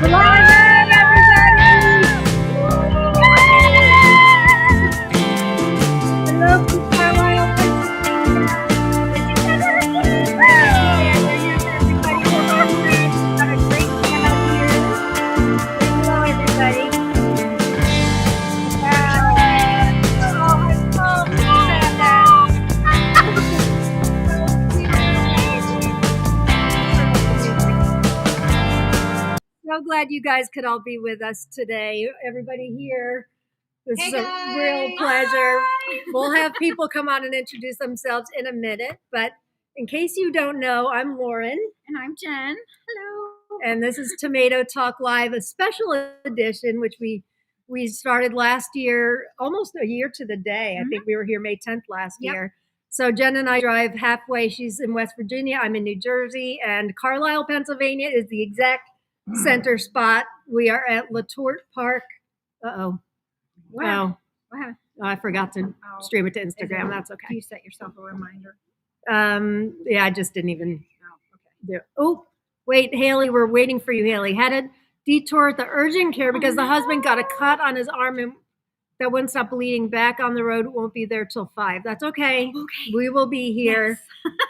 We're live, everybody! Hello from Carlisle, Pennsylvania. We're here for everybody. We've got a great crowd here. Say hello, everybody. So glad you guys could all be with us today. Everybody here. This is a real pleasure. We'll have people come on and introduce themselves in a minute, but in case you don't know, I'm Lauren. And I'm Jen. Hello. And this is Tomato Talk Live, a special edition, which we started last year, almost a year to the day. I think we were here May 10th last year. So Jen and I drive halfway. She's in West Virginia. I'm in New Jersey. And Carlisle, Pennsylvania is the exact center spot. We are at LeTort Park. Uh-oh. Wow. Oh, I forgot to stream it to Instagram. That's okay. You set yourself a reminder. Yeah, I just didn't even do it. Oh, wait, Haley, we're waiting for you, Haley. Had a detour at the urgent care because the husband got a cut on his arm and that wouldn't stop bleeding. Back on the road, won't be there till 5. That's okay. We will be here. Yes.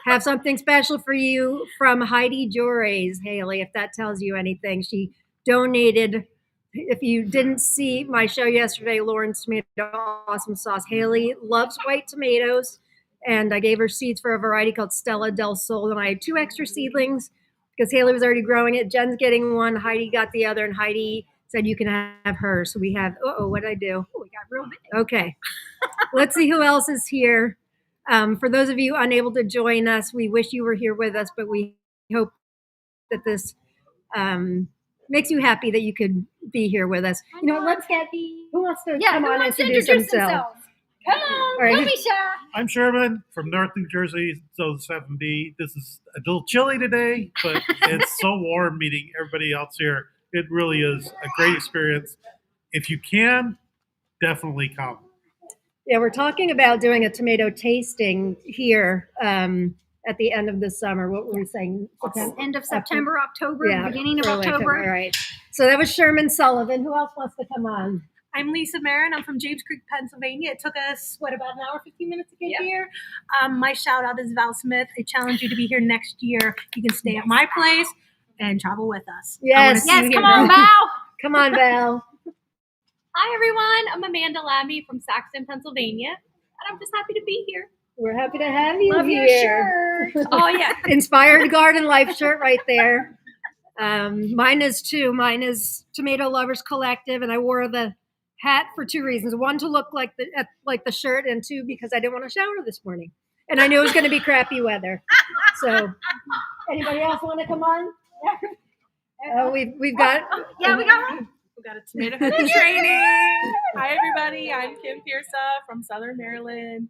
Have something special for you from Heidi Jorays, Haley, if that tells you anything. She donated. If you didn't see my show yesterday, Lauren's Tomato Awesome Sauce, Haley loves white tomatoes, and I gave her seeds for a variety called Stella del Sol, and I had 2 extra seedlings because Haley was already growing it. Jen's getting one, Heidi got the other, and Heidi said you can have her. So we have, what did I do? Oh, we got real big. Okay. Let's see who else is here. For those of you unable to join us, we wish you were here with us, but we hope that this makes you happy that you could be here with us. You know, let's get who wants to come on and introduce themselves. Come on, right. Don't be shy. I'm Sherman from North New Jersey, Zone 7B. This is a little chilly today, but it's so warm meeting everybody else here. It really is a great experience. If you can, definitely come. Yeah, we're talking about doing a tomato tasting here at the end of the summer. What were we saying? End of September, October, beginning of October. All right. So that was Sherman Sullivan. Who else wants to come on? I'm Lisa Marin. I'm from James Creek, Pennsylvania. It took us, about an hour, 15 minutes to get here. My shout out is Val Smith. I challenge you to be here next year. You can stay at my place and travel with us. Yes, come on, Val. Come on, Val. Hi, everyone. I'm Amanda Labby from Saxton, Pennsylvania, and I'm just happy to be here. We're happy to have you Love here. Your shirt. Oh, yeah. Inspired Garden Life shirt right there. Mine is too. Mine is Tomato Lovers Collective, and I wore the hat for 2 reasons. 1, to look like the shirt, and 2, because I didn't want to shower this morning. And I knew it was going to be crappy weather. So, anybody else want to come on? We've got... we got one. We got a tomato head training. Hi, everybody. I'm Kim Piersa from Southern Maryland,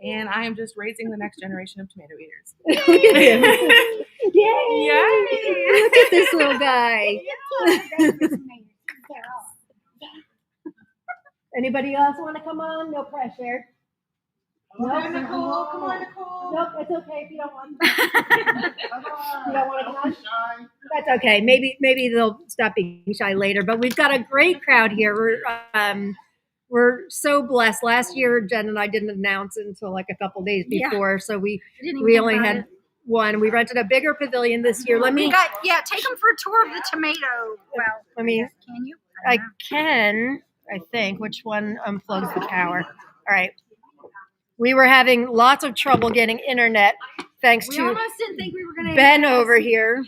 and I am just raising the next generation of tomato eaters. Look at him. Yay! Yay! Look at this little guy. Anybody else want to come on? No pressure. Come on, Nicole. Come on, Nicole. Nope, it's okay if you don't want to. You don't want to come on? That's okay. Maybe they'll stop being shy later. But we've got a great crowd here. We're so blessed. Last year, Jen and I didn't announce it until like a couple days before, so we only had one. We rented a bigger pavilion this year. Take them for a tour of the tomato. Well, can you? I can. I think. Which one unplugs the power? All right. We were having lots of trouble getting internet thanks to almost didn't think we were going to Ben over here.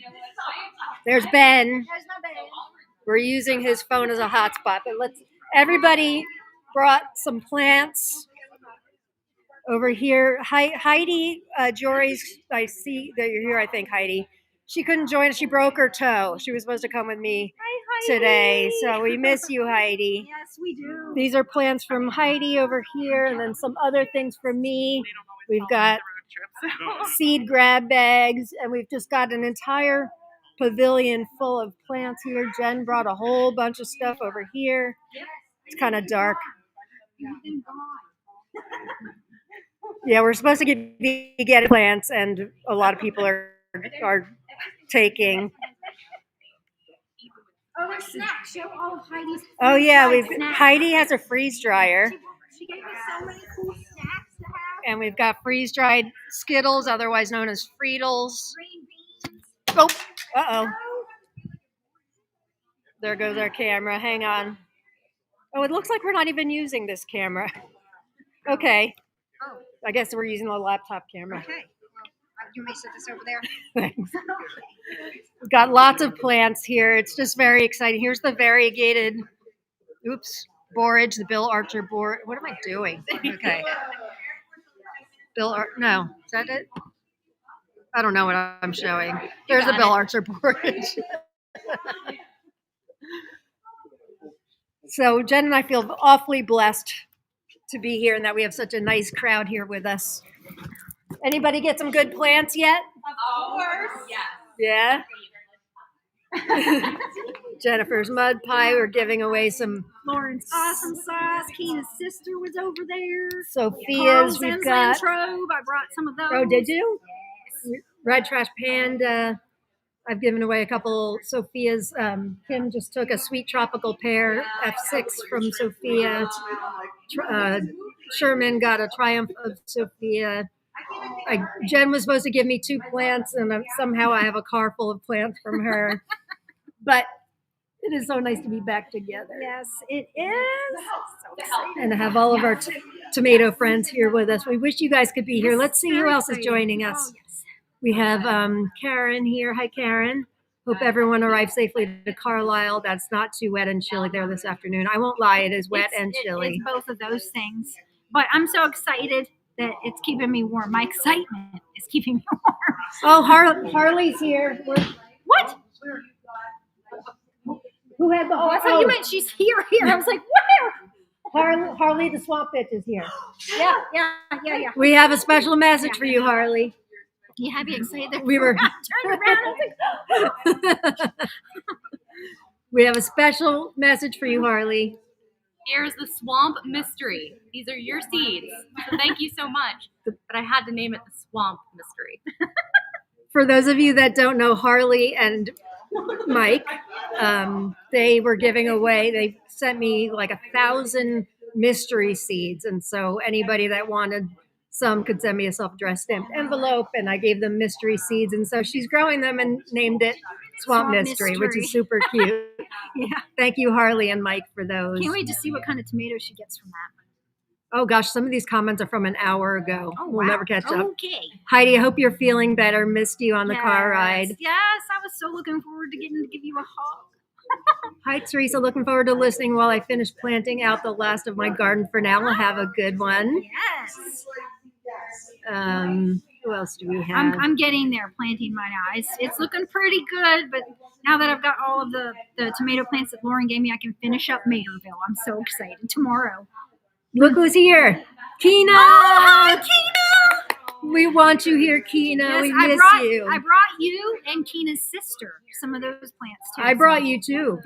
There's Ben. There's no Ben. We're using his phone as a hotspot, but everybody brought some plants over here. Heidi Jory's, I see that you're here, I think, Heidi. She couldn't join us. She broke her toe. She was supposed to come with me today. So we miss you, Heidi. Yes, we do. These are plants from Heidi over here, and then some other things from me. We've got seed grab bags, and we've just got an entire pavilion full of plants here. Jen brought a whole bunch of stuff over here. It's kind of dark. Yeah, we're supposed to get plants, and a lot of people are taking. Oh, there's snacks. Show all of Heidi's. Oh yeah, we've snacks. Heidi has a freeze dryer, She gave us so many cool snacks to have. and we've got freeze dried Skittles, otherwise known as Friedels. Green beans. Oh, uh-oh. There goes our camera. Hang on. Oh, it looks like we're not even using this camera. Okay. Oh, I guess we're using the laptop camera. okay. You may set this over there. Thanks. We've got lots of plants here. It's just very exciting. Here's the variegated, borage, the Bill Archer borage. What am I doing? Okay. No, is that it? I don't know what I'm showing. There's the Bill Archer borage. So Jen and I feel awfully blessed to be here and that we have such a nice crowd here with us. Anybody get some good plants yet? Of course. Yeah. Yeah? Jennifer's mud pie. We're giving away some Lauren's awesome sauce. Keena's sister was over there. Sophia's. We've got. Latrobe. I brought some of those. Oh, did you? Red Trash Panda. I've given away a couple Sophia's. Kim just took a sweet tropical pear F6 from Sophia. Sherman got a Triumph of Sophia. Jen was supposed to give me 2 plants, and somehow I have a car full of plants from her. But it is so nice to be back together. Yes, it is. So excited. And to have all of our tomato friends here with us. We wish you guys could be here. Let's see who else is joining us. Oh, yes. We have Karen here. Hi, Karen. Hope everyone arrived safely to Carlisle. That's not too wet and chilly there this afternoon. I won't lie, it is wet and chilly. It's both of those things. But I'm so excited that it's keeping me warm. My excitement is keeping me warm. Oh, Harley's here. What? Who had the? Oh, I thought you meant she's here. I was like, where? Harley the Swamp Bitch is here. Yeah. We have a special message for you, Harley. You happy excited that We were. turned around? I was like, We have a special message for you, Harley. Here's the swamp mystery. These are your seeds. So thank you so much. But I had to name it the swamp mystery. For those of you that don't know, Harley and Mike, they were giving away, they sent me like 1,000 mystery seeds. And so anybody that wanted some could send me a self-addressed stamped envelope, and I gave them mystery seeds. And so she's growing them and named it Swamp Mystery, which is super cute. Yeah. Thank you, Harley and Mike, for those. Can't wait to see what kind of tomatoes she gets from that. Oh gosh, some of these comments are from an hour ago. Oh, We'll wow. never catch up. Okay. Heidi, I hope you're feeling better. Missed you on the car ride. Yes, I was so looking forward to getting to give you a hug. Hi, Teresa. Looking forward to listening while I finish planting out the last of my garden for now. We'll have a good one. Yes. Who else do we have? I'm getting there, planting mine out. It's looking pretty good, but now that I've got all of the tomato plants that Lauren gave me, I can finish up Materville. I'm so excited. Tomorrow. Look who's here. Keena! Oh, hi, Keena! We want you here, Keena. Yes, we I miss brought you. you and Keena's sister some of those plants too. I brought you too.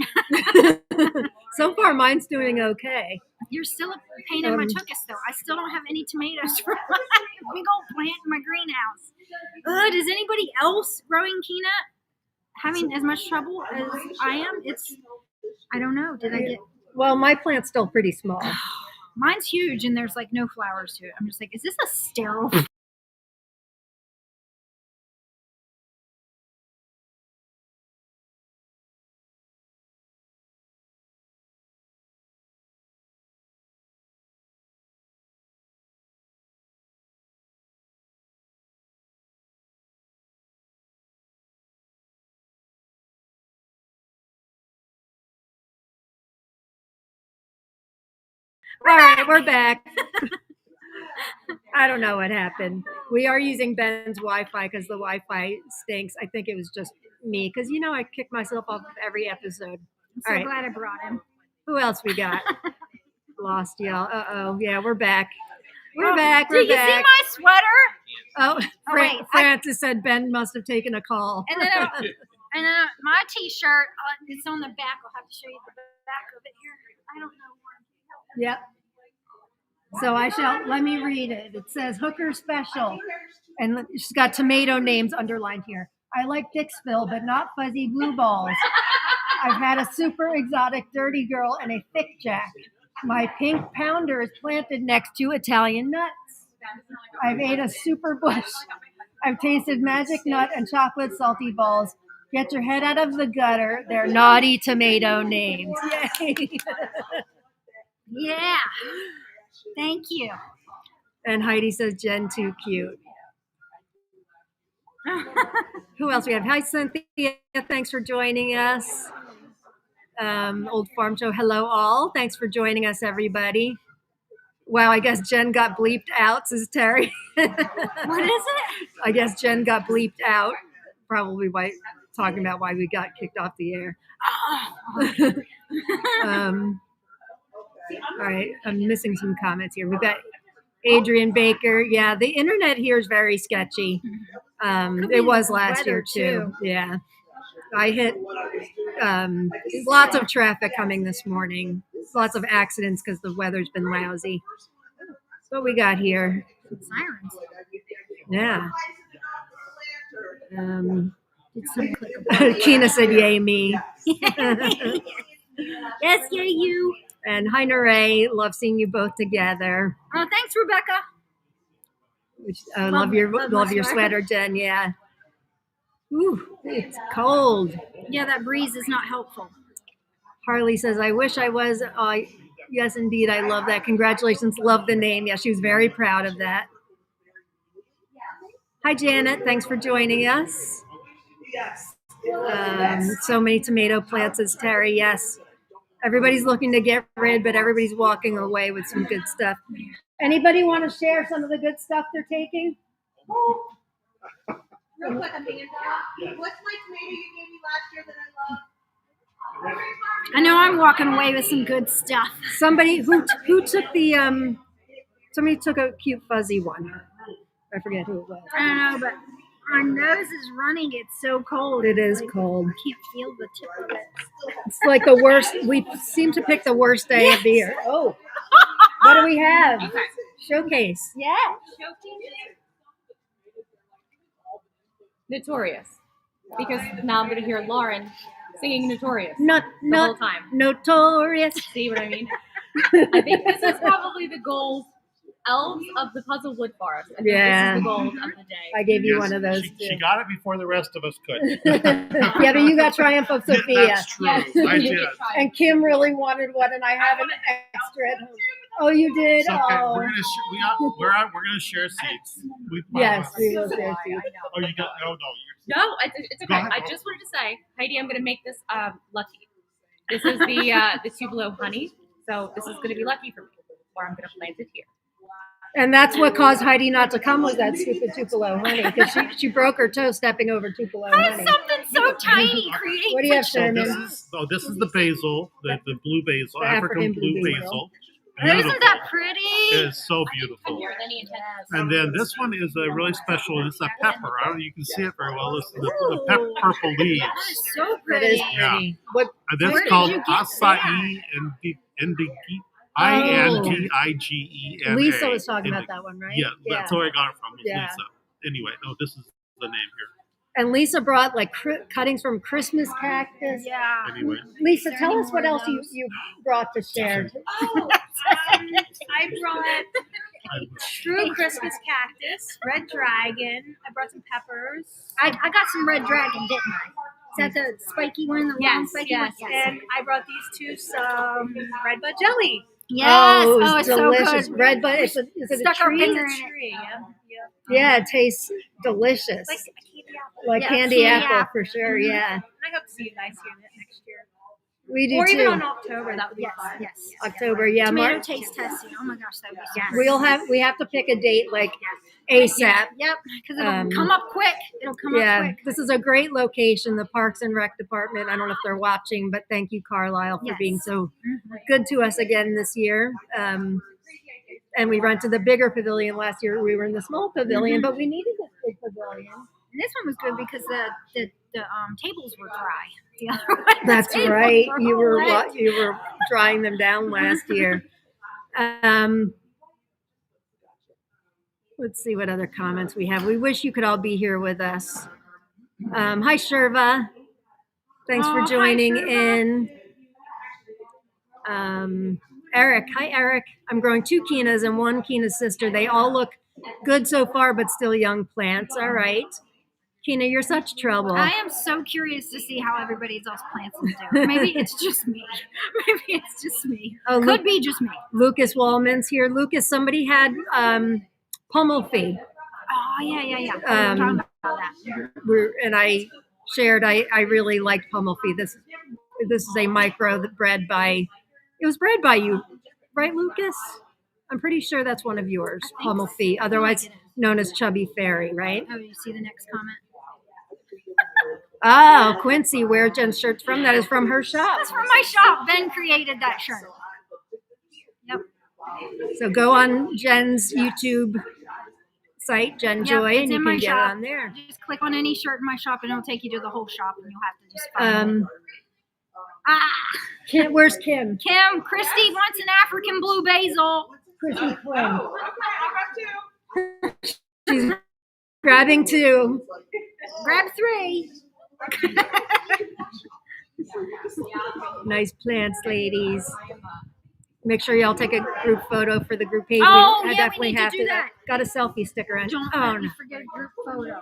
So far, mine's doing okay. You're still a pain in my tuchus, though. I still don't have any tomatoes for my big old plant in my greenhouse. Does anybody else growing Keena having as much trouble as I am? I don't know. Did I get? Well, my plant's still pretty small. Mine's huge, and there's like no flowers to it. I'm just like, is this a sterile? All right, we're back. I don't know what happened. We are using Ben's Wi-Fi because the Wi-Fi stinks. I think it was just me because, I kick myself off of every episode. I'm so glad I brought him. Who else we got? Lost y'all. Uh-oh. Yeah, we're back. We're Oh, back. Do We're you back. see my sweater? Oh, wait, Francis said Ben must have taken a call. And then, my T-shirt. It's on the back. I'll have to show you the back of it here. I don't know where. Yep. So let me read it. It says Hooker Special. And she's got tomato names underlined here. I like Dixville, but not fuzzy blue balls. I've had a super exotic dirty girl and a thick jack. My pink pounder is planted next to Italian nuts. I've ate a super bush. I've tasted magic nut and chocolate salty balls. Get your head out of the gutter. They're naughty tomato names. Yay. Yeah. Thank you. And Heidi says, Jen, too cute. Who else we have? Hi, Cynthia. Thanks for joining us. Old Farm Show. Hello, all. Thanks for joining us, everybody. Wow, I guess Jen got bleeped out, says Terry. What is it? I guess Jen got bleeped out. Probably by talking about why we got kicked off the air. All right, I'm missing some comments here. We've got Adrian Baker. Yeah, the internet here is very sketchy. It was last year too. Yeah, I hit lots of traffic coming this morning. Lots of accidents because the weather's been lousy. What we got here? Sirens. Yeah. It's so clickable. Kina said, "Yay me!" Yes, yeah, you. And hi, Ray. Love seeing you both together. Oh, thanks, Rebecca. I love your sweater, Jen. Yeah. Ooh, it's cold. Yeah, that breeze is not helpful. Harley says, "I wish I was." Yes, indeed. I love that. Congratulations. Love the name. Yeah, she was very proud of that. Hi, Janet. Thanks for joining us. So many tomato plants, says Terry. Yes. Everybody's looking to get rid, but everybody's walking away with some good stuff. Anybody want to share some of the good stuff they're taking? Real quick, Amanda. What's my tomato you gave me last year that I love? I know I'm walking away with some good stuff. Somebody who took the somebody took a cute fuzzy one. I forget who it was. I don't know, but my nose is running. It's so cold. It is cold. I can't feel the tip of it. It's like the worst. We seem to pick the worst day of the year. Oh, what do we have? Showcase. Yeah. Notorious. Because now I'm going to hear Lauren singing Notorious Not the whole time. notorious. See what I mean? I think this is probably the gold elves of the Puzzle Wood Forest. I think Yeah. This is the gold of the day. I gave you Yes, one of those She too. got it before the rest of us could. Yeah, but you got Triumph of Sophia. That's true. Yes. I did. And Kim really wanted one, and I have an extra at home. Oh, you did? It's okay. Oh. We're gonna share seats. We Yes, promise. we will share seats. Oh, you got? Oh no. No, it's Go okay. ahead. I just wanted to say, Heidi, I'm going to make this lucky. This is the Tupelo honey, so this is going to be lucky for me, or I'm going to plant it here. And that's what caused Heidi not to come, was that stupid Tupelo honey, because she broke her toe stepping over Tupelo honey. Something so tiny creating. What do you have, So Sherman? this is the basil, the blue basil, The African blue blue basil. Isn't that pretty? It is so beautiful. And then this one is a really special. It's a pepper. I don't know if you can see it very well. It's the purple leaves. That is so That pretty. is pretty. What? And this Where is did called you get acai Indigena. Lisa was talking about that one, right? Yeah, that's where I got it from. Was Yeah. Lisa. Anyway, no, this is the name here. And Lisa brought like cuttings from Christmas cactus. Yeah. Anyway, Lisa, Is there tell any us what more of else you, those? you brought to share. Oh, I brought true Christmas cactus, red dragon. I brought some peppers. I got some red dragon, didn't I? Is that the spiky one? The long Yes, spiky yes. one? And I brought these two some red bud jelly. Yes. Oh, Oh, it's it's delicious. so good. Red bud. Is it a Stuck our tree? finger It's in a it. tree. Yeah. Yeah, it tastes delicious. Like a candy apple. Like Yeah, candy candy apple apple. for sure. Yeah, I hope to see you guys here next year. we do Or even too. on October. That would be Yes, fun. yes. October. Yeah, Tomato Mark. taste testing. Oh my gosh, that would be so Yes. great. We have to pick a date like ASAP. Yep, because it'll Um, come up quick. It'll come up Yeah, quick. this is a great location, the Parks and Rec Department. I don't know if they're watching, but thank you, Carlisle, for Yes. being so good to us again this year. And we rented the bigger pavilion last year. We were in the small pavilion, but we needed a big pavilion. And this one was good because the tables were dry. The other one, the That's tables right. were You all were wet. you were drying them down last year. Let's see what other comments we have. We wish you could all be here with us. Hi, Sherva. Thanks for Oh, hi, joining Sherba. in. Eric. Hi, Eric. I'm growing 2 quinoas and 1 quinoa sister. They all look good so far, but still young plants. All right. Quinoa, you're such trouble. I am so curious to see how everybody else plants them do. Maybe it's just me. Maybe it's just me. Oh, Could be just me. Lucas Wallman's here. Lucas, somebody had pummelfie. Oh, yeah. We're talking about that. And I shared, I really liked pummelfie. This is a micro that bred by you, right, Lucas? I'm pretty sure that's one of yours, pummelfie, otherwise known as chubby fairy, right? Oh, you see the next comment? Oh, Quincy, where Jen's shirt's from? That is from her shop. That's from my shop. Ben created that shirt. Yep. So go on Jen's YouTube site, Jen Joy, it's and you in can my get shop. it on there. Just click on any shirt in my shop and it'll take you to the whole shop and you'll have to just find it. Where's Kim? Kim, Christy wants an African blue basil. Christy Quinn. She's grabbing 2. Grab 3. Nice plants, ladies. Make sure y'all take a group photo for the group page. Oh, I yeah, definitely we need to have do that. Got a selfie sticker on. Don't let me forget a group photo.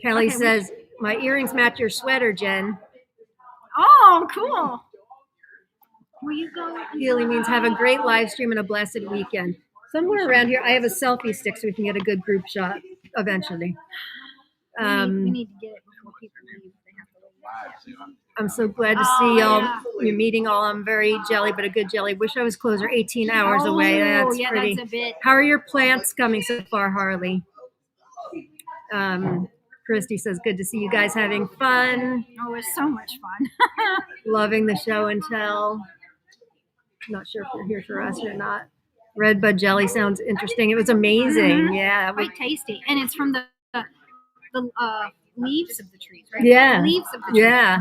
Kelly says, my earrings match your sweater, Jen. Oh, cool. Will you go? Healy means have a great live stream and a blessed weekend. Somewhere around here, I have a selfie stick so we can get a good group shot eventually. We need to get it before people leave. They have to leave. I'm so glad to see y'all. You're meeting all. I'm very jelly, but a good jelly. Wish I was closer. 18 hours away. That's pretty. That's a bit. How are your plants coming so far, Harley? Christy says, good to see you guys having fun. Oh, it's so much fun. Loving the show and tell. Not sure if you're here for us or not. Red bud jelly sounds interesting. It was amazing. Mm-hmm. Yeah. Quite tasty. And it's from the leaves of the trees, right? Yeah. Leaves of the trees. Yeah.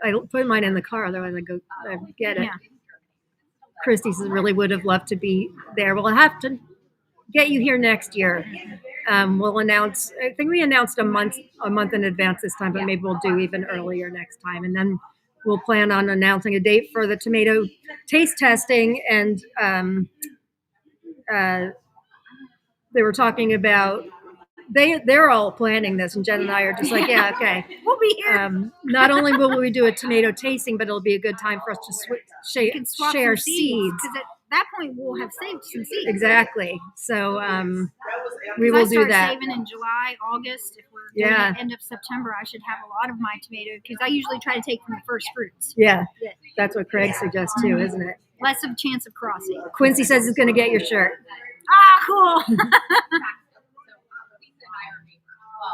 I put mine in the car, otherwise I get it. Yeah. Christy says, really would have loved to be there. We'll have to get you here next year. We'll announce, I think we announced a month in advance this time, but maybe we'll do even earlier next time. And then we'll plan on announcing a date for the tomato taste testing. And they were talking about, they're all planning this, and Jen and I are just like, yeah, okay. We'll be here. Not only will we do a tomato tasting, but it'll be a good time for us to share seeds. Because at that point, we'll have saved some seeds. Exactly. So we will do that. Saving in July, August. If we're doing it end of September, I should have a lot of my tomato because I usually try to take from the first fruits. Yeah, that's what Craig suggests too, isn't it? Less of a chance of crossing. Quincy says he's going to get your shirt. Ah, cool.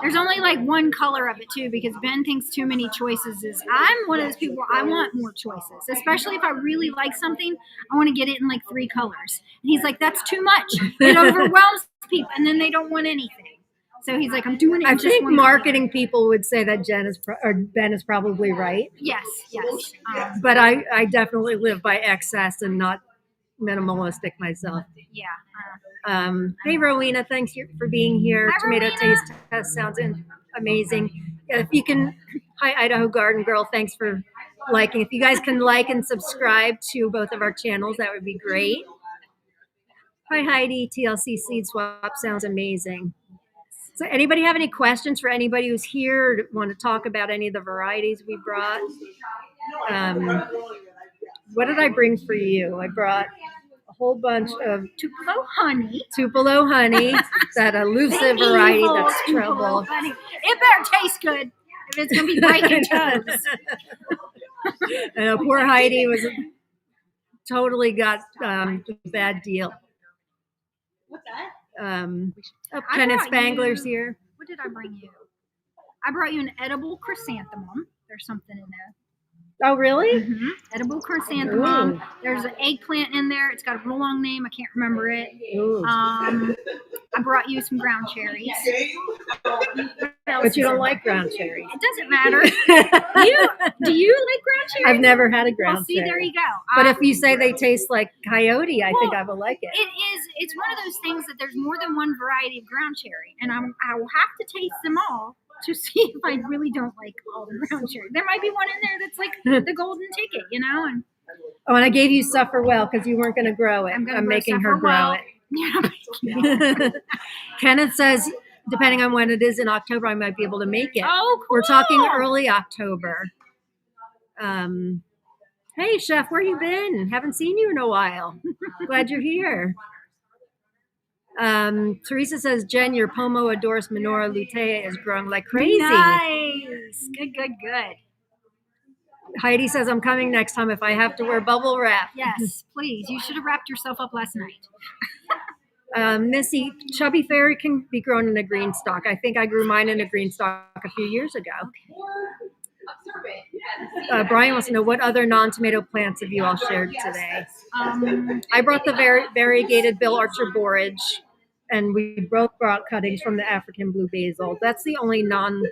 There's only like one color of it too because Ben thinks too many choices is. I'm one of those people. I want more choices, especially if I really like something. I want to get it in like 3 colors. And he's like, that's too much. It overwhelms people, and then they don't want anything. So he's like, I'm doing it. I think marketing people would say that Ben is probably right. Yes. But I definitely live by excess and not minimalistic myself. Yeah. Hey, Rowena, thanks for being here. Hi, Tomato Rowena. taste test sounds amazing. If you can, hi, Idaho Garden Girl, thanks for liking. If you guys can like and subscribe to both of our channels, that would be great. Hi, Heidi. TLC Seed Swap sounds amazing. So anybody have any questions for anybody who's here or want to talk about any of the varieties we brought? What did I bring for you? I brought a whole bunch of Tupelo honey, that elusive variety that's trouble. Honey. It better taste good if it's going to be breaking toes. And poor Heidi totally got a bad deal. What's that? Kenneth Spangler's here. What did I bring you? I brought you an edible chrysanthemum. There's something in there. Oh, really? Mm-hmm. Edible chrysanthemum. Ooh. There's an eggplant in there. It's got a real long name. I can't remember it. Ooh. I brought you some ground cherries. But you don't like ground cherries. It doesn't matter. Do you like ground cherries? I've never had a ground Well, see, cherry. there you go. But if you say they taste like coyote, I think I will like it. It's one of those things that there's more than one variety of ground cherry, and I will have to taste them all to see if I really don't like all the ground cherry. There might be one in there that's like the golden ticket, And Oh, and I gave you Sufferwell because you weren't going to grow it. I'm making her grow Sufferwell. it. Yeah. Kenneth says, depending on when it is in October, I might be able to make it. Oh, cool. We're talking early October. Hey, Chef, where you been? Haven't seen you in a while. Glad you're here. Teresa says, Jen, your Pomodorus minora lutea is growing like crazy. Nice. Good. Heidi says, I'm coming next time if I have to wear bubble wrap. Yes, please. You should have wrapped yourself up last night. Missy, chubby fairy can be grown in a green stalk. I think I grew mine in a green stalk a few years ago. Brian wants to know, what other non-tomato plants have you all shared today? I brought the variegated Bill Archer borage, and we both brought cuttings from the African blue basil. That's the only non-tomato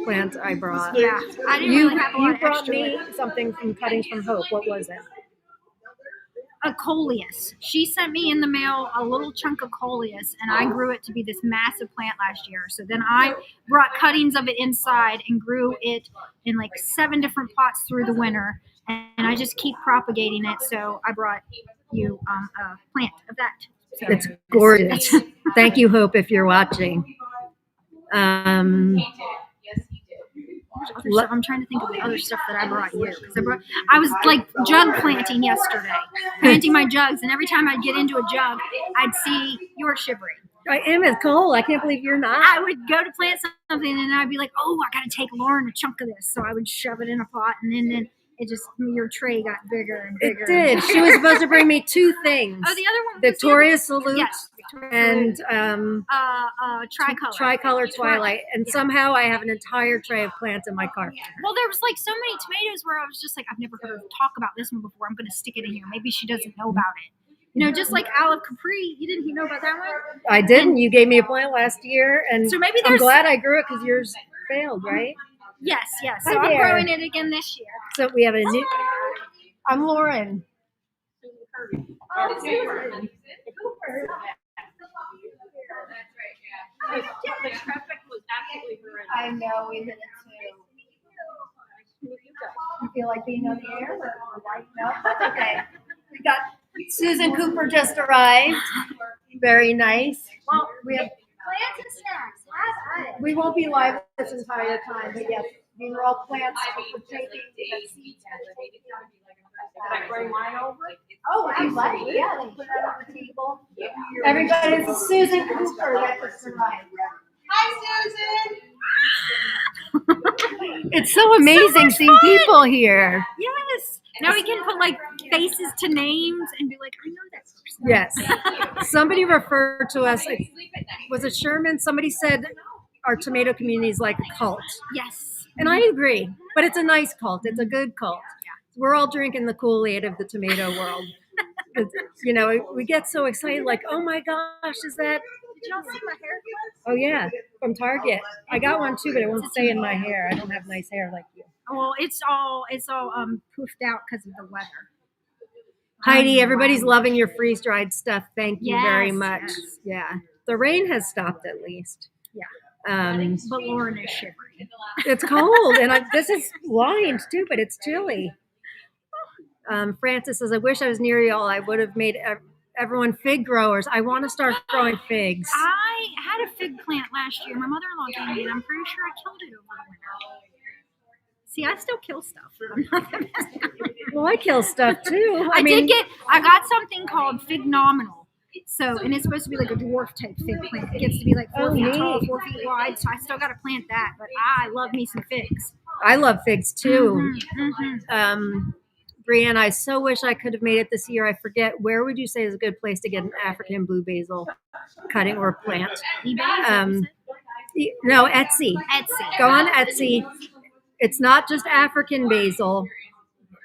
plant I brought. Yeah, I didn't really have a lot You of brought extra. me something from Cuttings from Hope. What was it? A coleus. She sent me in the mail a little chunk of coleus, and I grew it to be this massive plant last year. So then I brought cuttings of it inside and grew it in like 7 different pots through the winter, and I just keep propagating it. So I brought you a plant of that. So It's gorgeous. Thank you, Hope, if you're watching. I'm trying to think of the other stuff that I brought you, because I was like jug planting yesterday, planting my jugs, and every time I'd get into a jug, I'd see you're shivering. I am. It's cold. I can't believe you're not. I would go to plant something, and I'd be like, "Oh, I got to take Lauren a chunk of this," so I would shove it in a pot, and then it just, your tray got bigger and bigger. It did. She was supposed to bring me 2 things. Oh, the other one. Victoria Salute. Yes. And tricolor Twilight, and somehow I have an entire tray of plants in my car. Well, there was like so many tomatoes where I was just like, I've never heard her talk about this one before. I'm going to stick it in here. Maybe she doesn't know about it. Just like Olive Capri. You didn't know about that one? I didn't. You gave me a plant last year, and so maybe I'm glad I grew it because yours failed, right? Yes. Hi So I'm there. growing it again this year. So we have a new. I'm Lauren. Oh, Susan. The traffic was absolutely horrendous. I know, we did it too. You feel like being on the air? No, that's okay. We got Susan Cooper just arrived. Very nice. Well, We have. plants and snacks. Have at it. We won't be live this entire time, but yes, these are all plants for taking. Did I bring mine over? Oh, I like it. Yeah, they put that on the table. Everybody, this is Susan Cooper that just arrived. Hi, Susan. It's so amazing seeing people here. Yes. Now we can put like faces to names and be like, I know that person. Yes. Somebody referred to us. Was it Sherman? Somebody said our tomato community is like a cult. Yes. And I agree. But it's a nice cult. It's a good cult. We're all drinking the Kool-Aid of the tomato world. We get so excited, like, oh my gosh, is that? Did y'all see my hair? Oh yeah, from Target. I got one too, but it won't stay in my hair. I don't have nice hair like you. Well, it's all poofed out because of the weather. Heidi, everybody's loving your freeze-dried stuff. Thank you very Yes, much. yes. Yeah, the rain has stopped at least. Yeah. But Lauren is shivering. it's cold, and this is lined too, but it's chilly. Francis says, I wish I was near y'all. I would have made everyone fig growers. I want to start growing figs. I had a fig plant last year. My mother-in-law gave me it. I'm pretty sure I killed it over the winter. See, I still kill stuff. I'm not the best. Well, I kill stuff too. I got something called fig nominal. So, and it's supposed to be like a dwarf type fig plant. It gets to be like 4 feet tall, 4 feet wide. So I still got to plant that. But I love me some figs. I love figs too. Mm-hmm. Brianne, I so wish I could have made it this year. I forget, where would you say is a good place to get an African blue basil cutting or plant? eBay? No, Etsy. Etsy. Go on Etsy. It's not just African basil.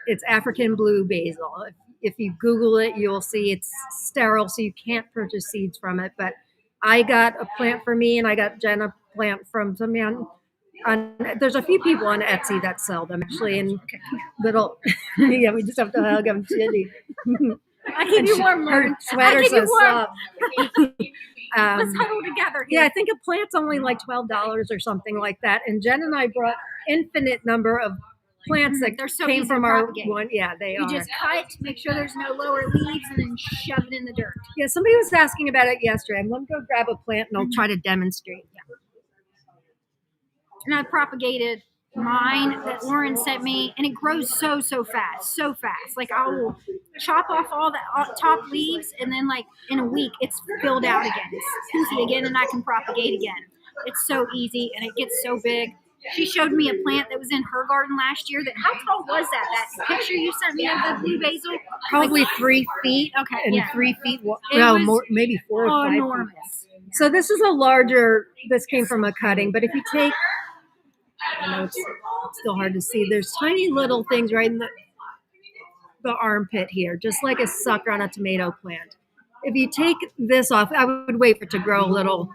It's African blue basil. If you Google it, you'll see it's sterile, so you can't purchase seeds from it. But I got a plant for me, and I got Jen a plant from some man. There's a few people on Etsy that sell them actually in little. Yeah, we just have to hug them. Shitty. I keep you warm, Her Lauren. sweater I keep you says warm. soft. Let's huddle together Yeah, here. I think a plant's only like $12 or something like that. And Jen and I brought infinite number of plants that They're so came easy from to our propagate. one. Yeah, they You are. just cut, make sure there's no lower leaves, and then shove it in the dirt. Yeah, somebody was asking about it yesterday. I'm going to go grab a plant and I'll try to demonstrate. And I propagated mine that Lauren sent me, and it grows so fast. Like I will chop off all the top leaves, and then like in a week it's filled out again. It's poofy again, and I can propagate again. It's so easy, and it gets so big. She showed me a plant that was in her garden last year. How tall was that? That picture you sent me of the blue basil? Probably 3 feet. Okay, And yeah. 3 feet. It No, was more, maybe 4 or 5 feet. enormous. So this is a larger. This came from a cutting, but if you take, I know it's still hard to see. There's tiny little things right in the armpit here, just like a sucker on a tomato plant. If you take this off, I would wait for it to grow a little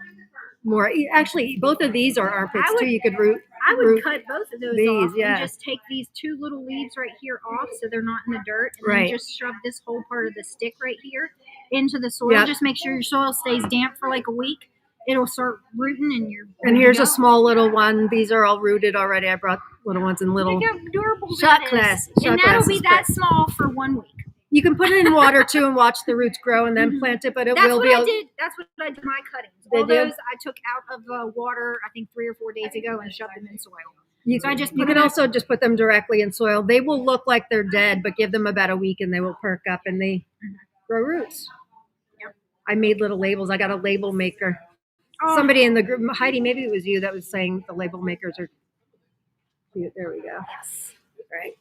more. Actually, both of these are armpits too. You could root. I would cut both of those these, off yeah. and just take these 2 little leaves right here off so they're not in the dirt. And Right. then just shove this whole part of the stick right here into the soil. Yep. Just make sure your soil stays damp for like a week. It'll start rooting and you're And here's a small little one. These are all rooted already. I brought little ones in little. Look how adorable shot that is. glass. And Shot that'll glasses, be that but small for 1 week. you can put it in water too and watch the roots grow and then plant it, but it That's will what be. I did. That's what I did my cuttings. Did All you? those I took out of the water, I think 3 or 4 days ago, and shoved them in soil. So I just You put can them also just put them directly in soil. They will look like they're dead, but give them about a week and they will perk up and they grow roots. Yep. I made little labels. I got a label maker. Oh. Somebody in the group, Heidi, maybe it was you that was saying the label makers are cute. There we go. Yes. Right.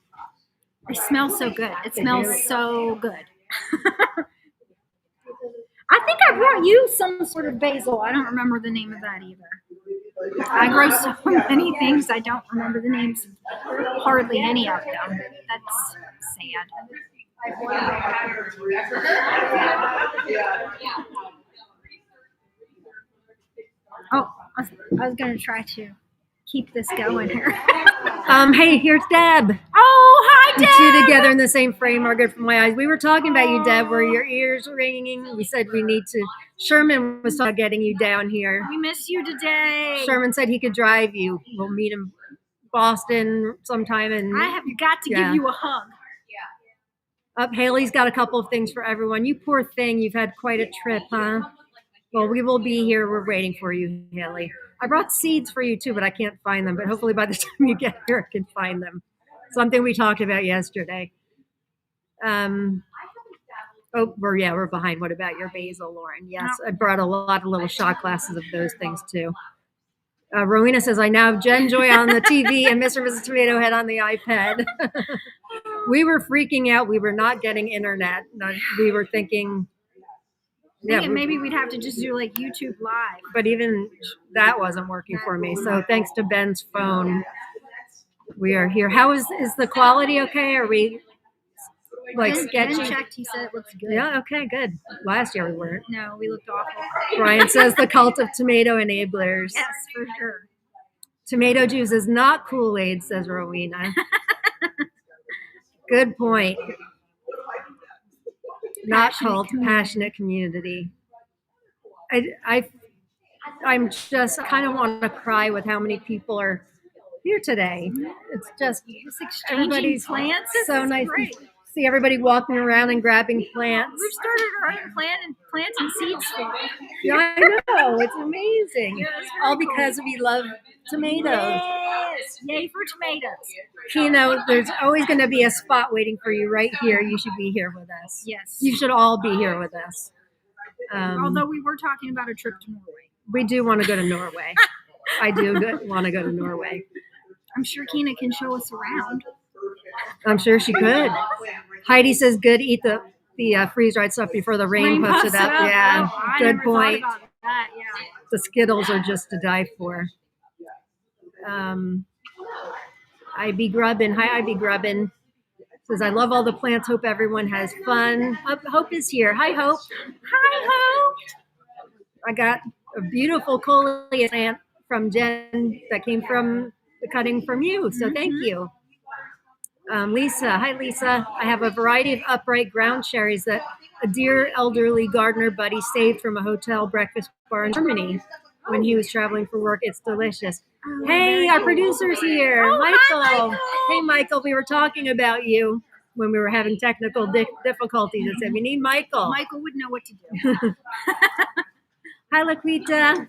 They smell so good. It They smells do. so good. I think I brought you some sort of basil. I don't remember the name of that either. I grow so many things, I don't remember the names of hardly any of them. That's sad. Oh, I was going to try to keep this going here. Hey, here's Deb. Oh, hi, The Deb! two together in the same frame are good for my eyes. We were talking about you, Deb. Were your ears ringing? We said we need to. Sherman was talking about getting you down here. We miss you today. Sherman said he could drive you. We'll meet him Boston sometime. And I have got to give you a hug. Haley's got a couple of things for everyone. You poor thing. You've had quite a trip, huh? Well, we will be here. We're waiting for you, Haley. I brought seeds for you too, but I can't find them. But hopefully by the time you get here, I can find them. Something we talked about yesterday. We're behind. What about your basil, Lauren? Yes, I brought a lot of little shot glasses of those things too. Rowena says, I now have Jen Joy on the TV and Mr. and Mrs. Tomato Head on the iPad. We were freaking out. We were not getting internet. We were thinking, Maybe we'd have to just do like YouTube Live. but even that wasn't working for me. So thanks to Ben's phone, we are here. How is the quality okay? Are we like Ben sketchy? checked. He said it looks good. Yeah, okay, good. Last year we weren't. No, we looked awful. Brian says the cult of tomato enablers. Yes, for sure. Tomato juice is not Kool-Aid, says Rowena. Good point. Not cult, passionate community. I'm just kind of want to cry with how many people are here today. It's just everybody's plants. so nice Great. to see everybody walking around and grabbing plants. We've started our own plants and seeds for it. Yeah, I know. It's amazing. Yeah, it's very All cool. because we love tomatoes. Yes, yay for tomatoes. Kino, there's always going to be a spot waiting for you right here. You should be here with us. Yes. You should all be here with us. Although we were talking about a trip to Norway. We do want to go to Norway. I do want to go to Norway. I'm sure Kina can show us around. I'm sure she could. Heidi says, good, eat the freeze-dried stuff before the rain puffs it up. Yeah, Oh, I good never point. thought about that. Yeah. The Skittles are just to die for. IB Grubbin. Hi, IB Grubbin. Says, I love all the plants. Hope everyone has fun. Hope is here. Hi, Hope. Hi, Hope. I got a beautiful coleus plant from Jen that came from the cutting from you. So thank you. Lisa. Hi, Lisa. I have a variety of upright ground cherries that a dear elderly gardener buddy saved from a hotel breakfast bar in Germany when he was traveling for work. It's delicious. Hey, our producer's here. Michael. Hi, Michael. Hey, Michael. We were talking about you when we were having technical difficulties. I said, we need Michael. Michael would know what to do. Hi, Laquita.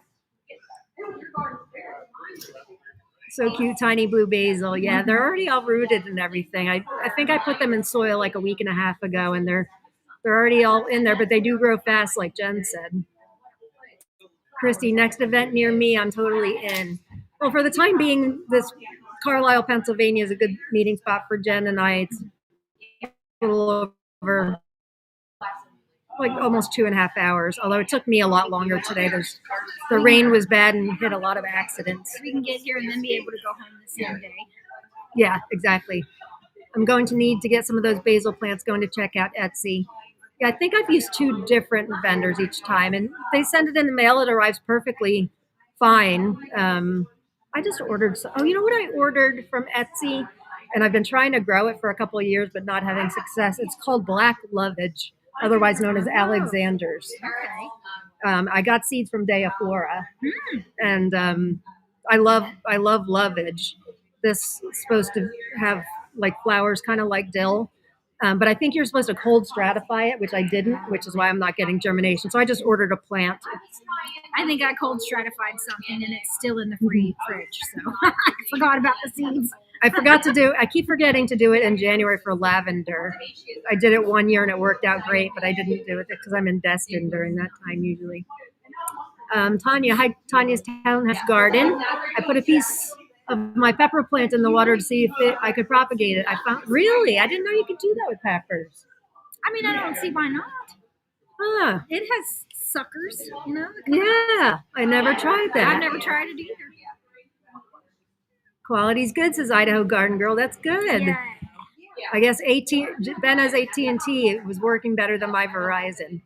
So cute, tiny blue basil. Yeah, they're already all rooted and everything. I think I put them in soil like a week and a half ago, and they're already all in there, but they do grow fast, like Jen said. Christy, next event near me, I'm totally in. Well, for the time being, this Carlisle, Pennsylvania is a good meeting spot for Jen and I. It's a little over like almost 2.5 hours, although it took me a lot longer today. The rain was bad and hit a lot of accidents. We can get here and then be able to go home the same day. Yeah, exactly. I'm going to need to get some of those basil plants, going to check out Etsy. Yeah, I think I've used 2 different vendors each time, and they send it in the mail. It arrives perfectly fine. I just ordered, you know what I ordered from Etsy? And I've been trying to grow it for a couple of years, but not having success. It's called black lovage, otherwise known as Alexander's. Okay. I got seeds from Dea Flora, and I love lovage. This is supposed to have like flowers, kind of like dill, but I think you're supposed to cold stratify it, which I didn't, which is why I'm not getting germination. So I just ordered a plant. I think I cold stratified something and it's still in the fridge, so I forgot about the seeds. I keep forgetting to do it in January for lavender. I did it 1 year and it worked out great, but I didn't do it because I'm in Destin during that time usually. Tanya, hi, Tanya's Townhouse Garden. I put a piece of my pepper plant in the water to see if I could propagate it. I didn't know you could do that with peppers. I mean, I don't see why not. Huh. It has suckers, you know? Yeah, I never tried that. I've never tried it either. Quality's good, says Idaho Garden Girl. That's good. Yeah. I guess Ben has AT&T. It was working better than my Verizon.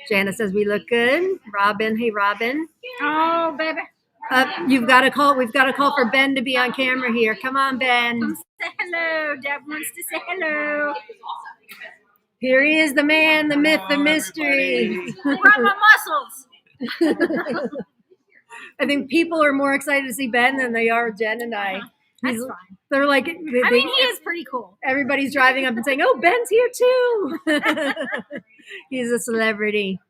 Jana says we look good. Robin, hey Robin. Oh, baby. You've got to call. We've got to call for Ben to be on camera here. Come on, Ben. Come say hello. Dad wants to say hello. Here he is, the man, the myth, the mystery. Rub my muscles. I think people are more excited to see Ben than they are Jen and I. That's fine. They're like, I mean, he is pretty cool. Everybody's driving up and saying, "Oh, Ben's here too." He's a celebrity.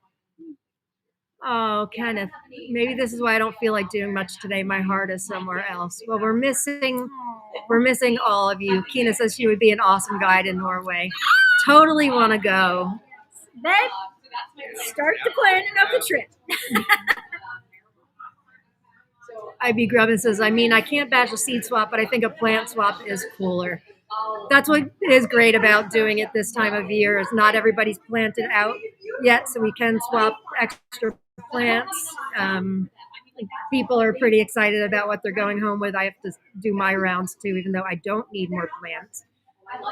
Oh, Kenneth. Maybe this is why I don't feel like doing much today. My heart is somewhere else. Well, we're missing all of you. Kina says she would be an awesome guide in Norway. Totally want to go. Then start the planning of the trip. IB Grubbin says, I can't batch a seed swap, but I think a plant swap is cooler. That's what is great about doing it this time of year is not everybody's planted out yet, so we can swap extra plants. People are pretty excited about what they're going home with. I have to do my rounds too, even though I don't need more plants.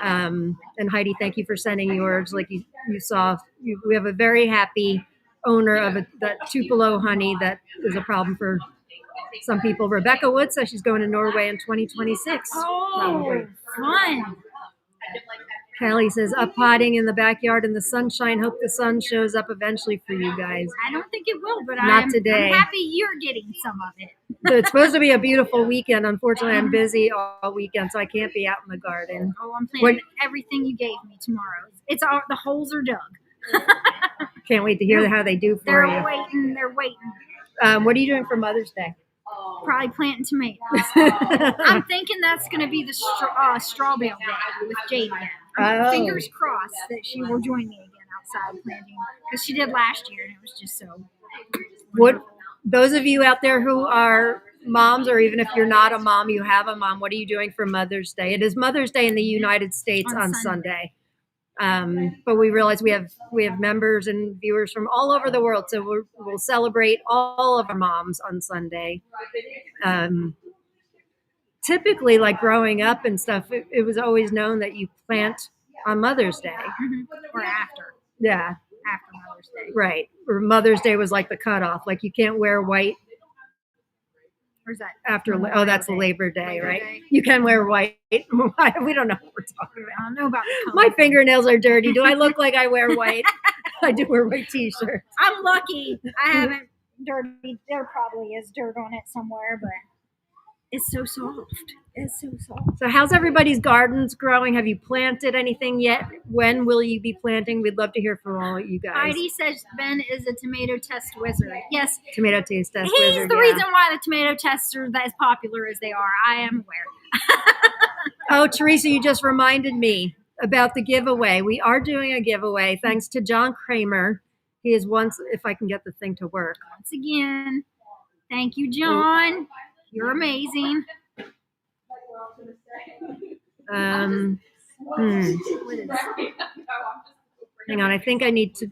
And Heidi, thank you for sending yours. Like you saw, we have a very happy owner of that Tupelo honey that is a problem for some people. Rebecca Wood says she's going to Norway in 2026. Oh, probably. Fun. Kelly says, up potting in the backyard in the sunshine. Hope the sun shows up eventually for you guys. I don't think it will, but Not today. I'm happy you're getting some of it. So it's supposed to be a beautiful weekend. Unfortunately, I'm busy all weekend, so I can't be out in the garden. Oh, I'm planting everything you gave me tomorrow. It's all the holes are dug. Can't wait to hear how they do for you. They're waiting. What are you doing for Mother's Day? Probably planting tomatoes. I'm thinking that's going to be the straw bale day with Jade again. Fingers crossed that she will join me again outside planting because she did last year and it was just so. Those of you out there who are moms, or even if you're not a mom, you have a mom, what are you doing for Mother's Day? It is Mother's Day in the United States on Sunday. But we realize we have members and viewers from all over the world, so we'll celebrate all of our moms on Sunday. typically, like growing up and stuff, it was always known that you plant on Mother's Day. Or after Yeah, Mother's Day. right. Or Mother's Day was like the cutoff. Like you can't wear white Or is that after. Memorial Oh, that's Day? Labor Day, Labor right? Day. You can wear white. We don't know what we're talking about. I don't know about the My color. fingernails are dirty. Do I look like I wear white? I do wear white t-shirts. I'm lucky. I haven't dirty. There probably is dirt on it somewhere, but it's so soft. It's so soft. So how's everybody's gardens growing? Have you planted anything yet? When will you be planting? We'd love to hear from all you guys. Heidi says Ben is a tomato test wizard. Yes, Tomato taste test he's wizard. the Yeah. reason why the tomato tests are as popular as they are. I am aware. Oh, Teresa, you just reminded me about the giveaway. We are doing a giveaway thanks to John Kramer. He is if I can get the thing to work. Once again, thank you, John. You're amazing. Hang on, I think I need to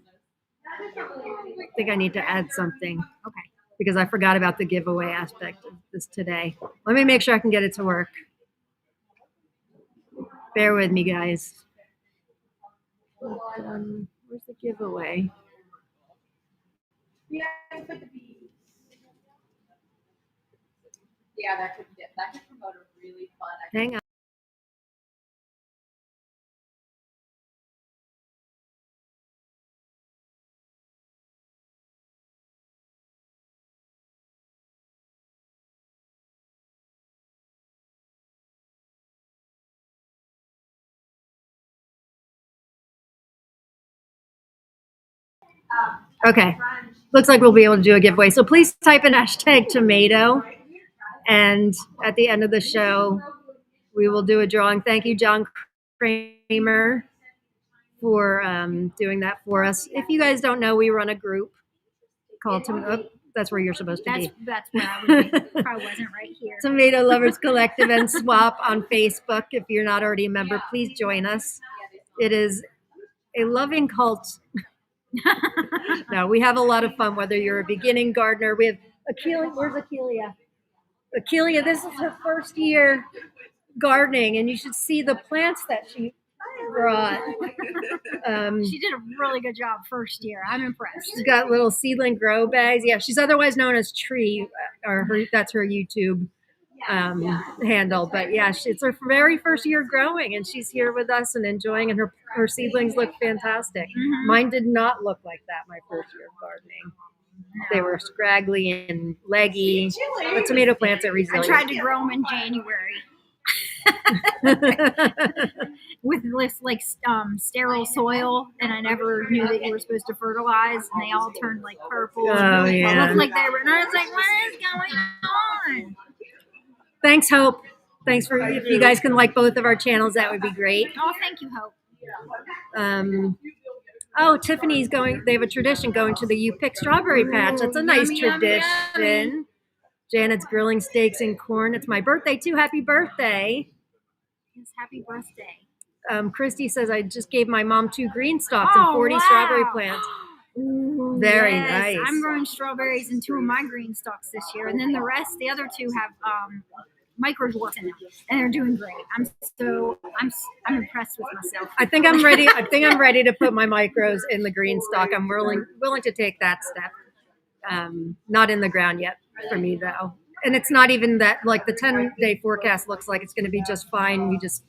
add something. Okay. Because I forgot about the giveaway aspect of this today. Let me make sure I can get it to work. Bear with me, guys. Where's the giveaway? Yeah, that could promote a really fun activity. Hang on. Okay, looks like we'll be able to do a giveaway. So please type in hashtag tomato, and at the end of the show, we will do a drawing. Thank you, John Kramer, for doing that for us. If you guys don't know, we run a group called that's where you're supposed to be. That's where I would be if I wasn't right here. Tomato Lovers Collective and Swap on Facebook. If you're not already a member, please join us. It is a loving cult. No, we have a lot of fun, whether you're a beginning gardener. We have Akelia. Where's Akelia? Akelia, this is her first year gardening, and you should see the plants that she brought. She did a really good job first year. I'm impressed. She's got little seedling grow bags. Yeah, she's otherwise known as Tree, that's her YouTube handle. But yeah, it's her very first year growing, and she's here with us and enjoying, and her seedlings look fantastic. Mhm. Mine did not look like that my first year of gardening. They were scraggly and leggy. The tomato plants are I resilient. tried to grow them in January with this sterile soil, and I never knew that you were supposed to fertilize, and they all turned like purple. Oh, It yeah. looked like they were, and I was like, what is going on? Thanks, Hope. Thanks for if you guys can like both of our channels, that would be great. Oh, thank you, Hope. Tiffany's going. They have a tradition going to the You Pick Strawberry Patch. That's a nice Yummy, yummy, tradition. yummy. Janet's grilling steaks and corn. It's my birthday too. Happy birthday. Yes, happy birthday. Christy says I just gave my mom 2 green stalks and 40 wow. strawberry plants. Ooh, Very yes. nice. I'm growing strawberries in 2 of my green stalks this year, and then the other 2 have microdwarfs in them, and they're doing great. I'm impressed with myself. I think I'm ready. I think I'm ready to put my micros in the green stalk. I'm willing to take that step. Not in the ground yet for me though. And it's not even that, like the 10-day forecast looks like it's going to be just fine. We just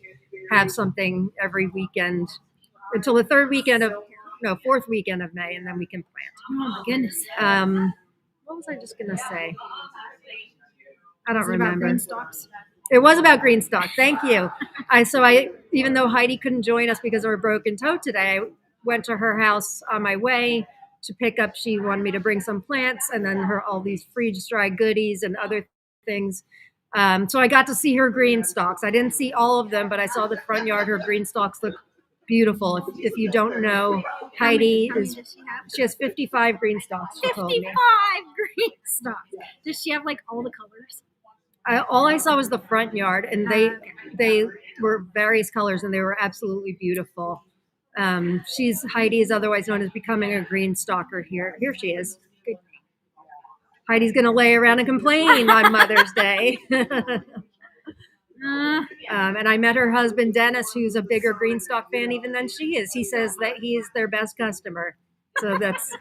have something every weekend until the 4th weekend of May, and then we can plant. Oh my goodness. What was I just going to say? I don't Is it about remember. green stalks? It was about green stock. Thank you. Even though Heidi couldn't join us because of her broken toe today, I went to her house on my way to pick up. She wanted me to bring some plants and then all these freeze-dried goodies and other things. So I got to see her green stalks. I didn't see all of them, but I saw the front yard. Her green stalks look beautiful. If you don't know, Heidi How many does she have? she has 55 green stalks. She told 55 me. green stalks. Does she have like all the colors? All I saw was the front yard, and they were various colors, and they were absolutely beautiful. Heidi is otherwise known as becoming a green stalker here. Here she is. Good. Heidi's going to lay around and complain on Mother's Day. And I met her husband, Dennis, who's a bigger Greenstock fan even than she is. He says that he is their best customer. So that's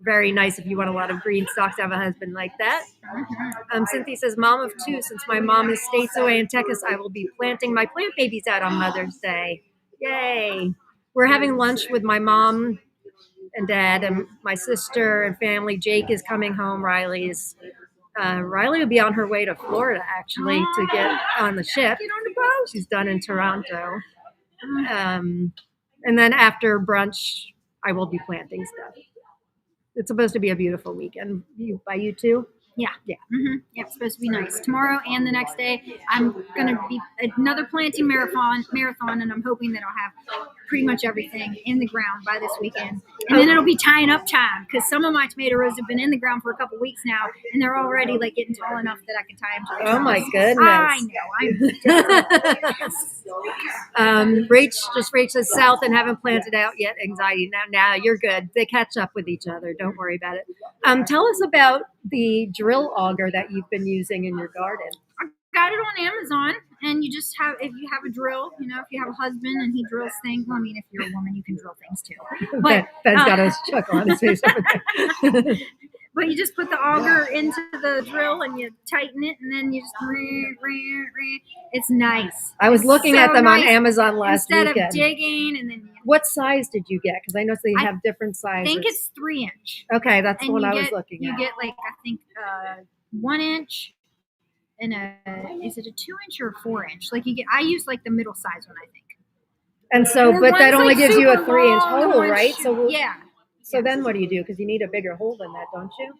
very nice if you want a lot of Greenstocks to have a husband like that. Cynthia says, mom of two, since my mom is states away in Texas, I will be planting my plant babies out on Mother's Day. Yay. We're having lunch with my mom and dad and my sister and family. Jake is coming home. Riley will be on her way to Florida, actually, to get on the ship. Get on the boat. She's done in Toronto. And then after brunch, I will be planting stuff. It's supposed to be a beautiful weekend. By you too? Yeah. Yeah. Yeah, it's supposed to be nice. Tomorrow and the next day, I'm going to be another planting marathon, and I'm hoping that I'll have pretty much everything in the ground by this weekend. And then it'll be tying up time, because some of my tomato rows have been in the ground for a couple weeks now, and they're already like getting tall enough that I can tie them to the Oh my trellis. goodness. I know. Rach says south and haven't planted out yet. Anxiety. Now you're good. They catch up with each other. Don't worry about it. Tell us about the drill auger that you've been using in your garden. I got it on Amazon, and you just have, if you have a drill, if you have a husband and he drills things, well, I mean, if you're a woman, you can drill things too. But Ben's got a chuckle on his face over there. But you just put the auger into the drill and you tighten it, and then you just it's nice. I was looking at them nice. on Amazon last Instead weekend. of digging, and then What size did you get? Because I know they have different I sizes. think it's 3-inch. Okay, that's the And one you I was get- looking You at. get like, I think 1 inch and is it a 2-inch or a 4-inch? Like I use like the middle size one, I think. And so, Or but that one's, only like, gives you a super 3-inch long, and hole, one's right? So yeah. So then what do you do? Because you need a bigger hole than that, don't you?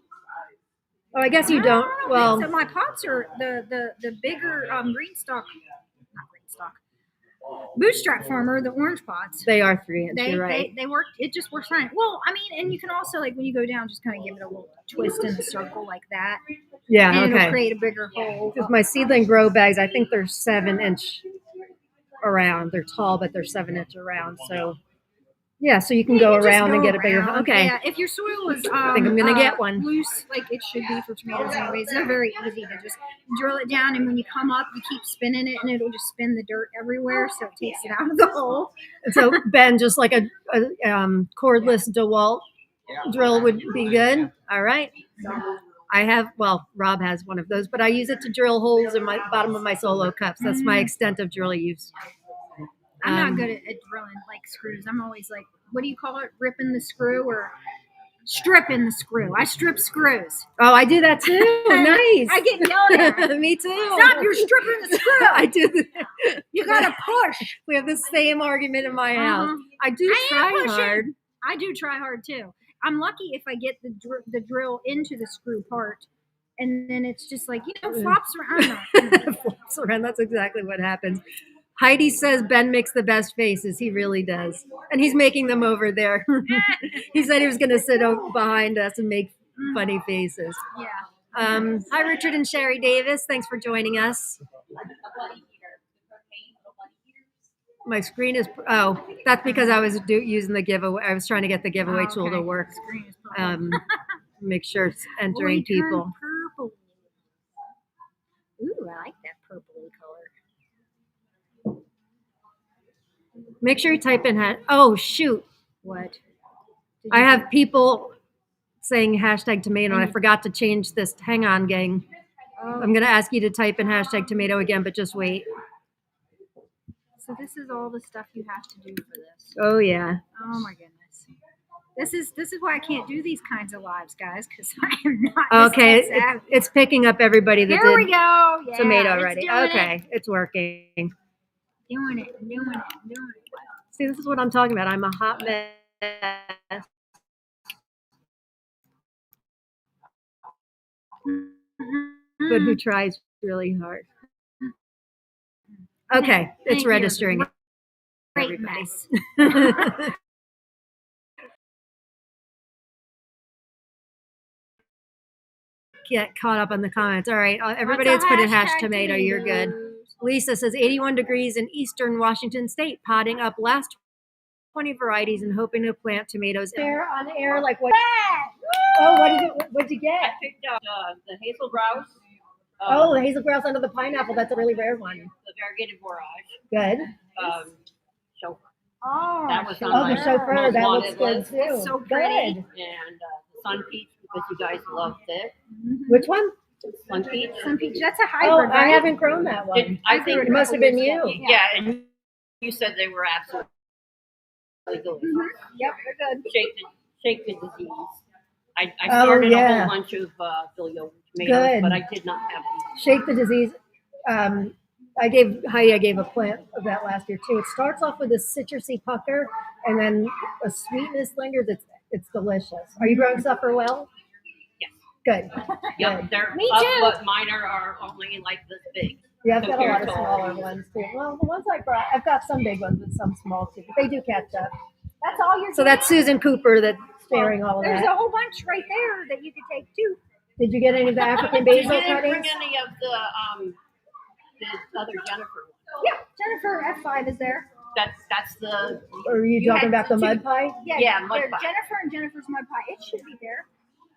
Oh, I guess you don't. I Well, think so. My pots are the bigger Greenstock, not Greenstock, Bootstrap Farmer, the orange pots. they are 3-inch. They You're right. they work. It just works fine. Well, I mean, and you can also, like, when you go down, just kind of give it a little twist in the circle like that, Yeah. and it'll Okay. create a bigger hole. Because my seedling grow bags, I think they're 7-inch around. They're tall, but they're 7-inch around. So yeah, so you can go You just around and go get a bigger. around. Okay. Yeah, if your soil is I think I'm gonna get one. loose, like it should be for tomatoes anyways, they're very easy to just drill it down, and when you come up, you keep spinning it, and it'll just spin the dirt everywhere, so it takes it out of the hole. So Ben, just like a cordless DeWalt drill would be good. All right. Rob has one of those, but I use it to drill holes in my bottom of my solo cups. That's my extent of drill use. I'm not good at drilling like screws. I'm always like, what do you call it? Ripping the screw or stripping the screw? I strip screws. Oh, I do that too. Nice. I get yelled at. Me too. Stop! You're stripping the screw. I do. You gotta push. We have the same argument in my house. I do I am try pushing. hard. I do try hard too. I'm lucky if I get the drill into the screw part, and then it's just like, flops around. Flops around. That's exactly what happens. Heidi says Ben makes the best faces. He really does. And he's making them over there. He said he was going to sit behind us and make funny faces. Yeah. Hi, Richard and Sherry Davis. Thanks for joining us. My screen is, that's because I was using the giveaway. I was trying to get the giveaway tool to work. Screen is purple. Make sure it's entering Boy, turn people. Purple. Ooh, I like that purpley color. Make sure you type in, oh, shoot. What? I have people saying hashtag tomato, and I forgot to change this. Hang on, gang. I'm going to ask you to type in hashtag tomato again, but just wait. So this is all the stuff you have to do for this. Oh, yeah. Oh my goodness. This is why I can't do these kinds of lives, guys, because I am not. Okay, it's picking up everybody that Here we did go. Yeah, tomato it's already. doing Okay, it's working. Doing it. See, this is what I'm talking about. I'm a hot mess. But who tries really hard? Okay, it's Thank you. registering. Great Everybody. mess. Get caught up on the comments. All right, everybody What's that's a put in hash hashtag tomato, you're good. Lisa says 81 degrees in eastern Washington State, potting up last 20 varieties and hoping to plant tomatoes. Air on air, like what? Oh, what'd you get? I picked up the hazel grouse. Oh, the hazel grouse under the pineapple. That's a really rare one. The variegated borage. Good. Chauffeur. Oh, That was on Oh, the my chauffeur, most that looks wanted good list. too. It's so pretty. Good. And the sun peach, because you guys love it. Which one? Sun peach. Sun peach. That's a Oh, hybrid, I right? haven't grown that one. I think It must have been you. Yeah, and you said they were absolutely delicious. Yep, they're good. Shake the disease. I Oh, started a yeah. whole bunch of filio tomatoes, Good. but I did not have these. Shake the disease. I gave a plant of that last year too. It starts off with a citrusy pucker, and then a sweetness lingers. It's delicious. Are you growing stuff for well? Yes. Good. Yep, Good. they're Me up, too. but mine are only like this big. Yeah, I've got a lot of Compared to all smaller these. ones too. Well, the ones I brought, I've got some big ones and some small too, but they do catch up. That's all you're So that's Susan Cooper that's sharing all of There's a that. whole bunch right there that you could take too. Did you get any of the African You basil didn't bring cuttings? any of the other Jennifer one. Yeah, Jennifer F5 is there. That's the Or are you You talking had about the two. mud pie? Yeah, mud there- pie. Jennifer and Jennifer's mud pie. It should be there.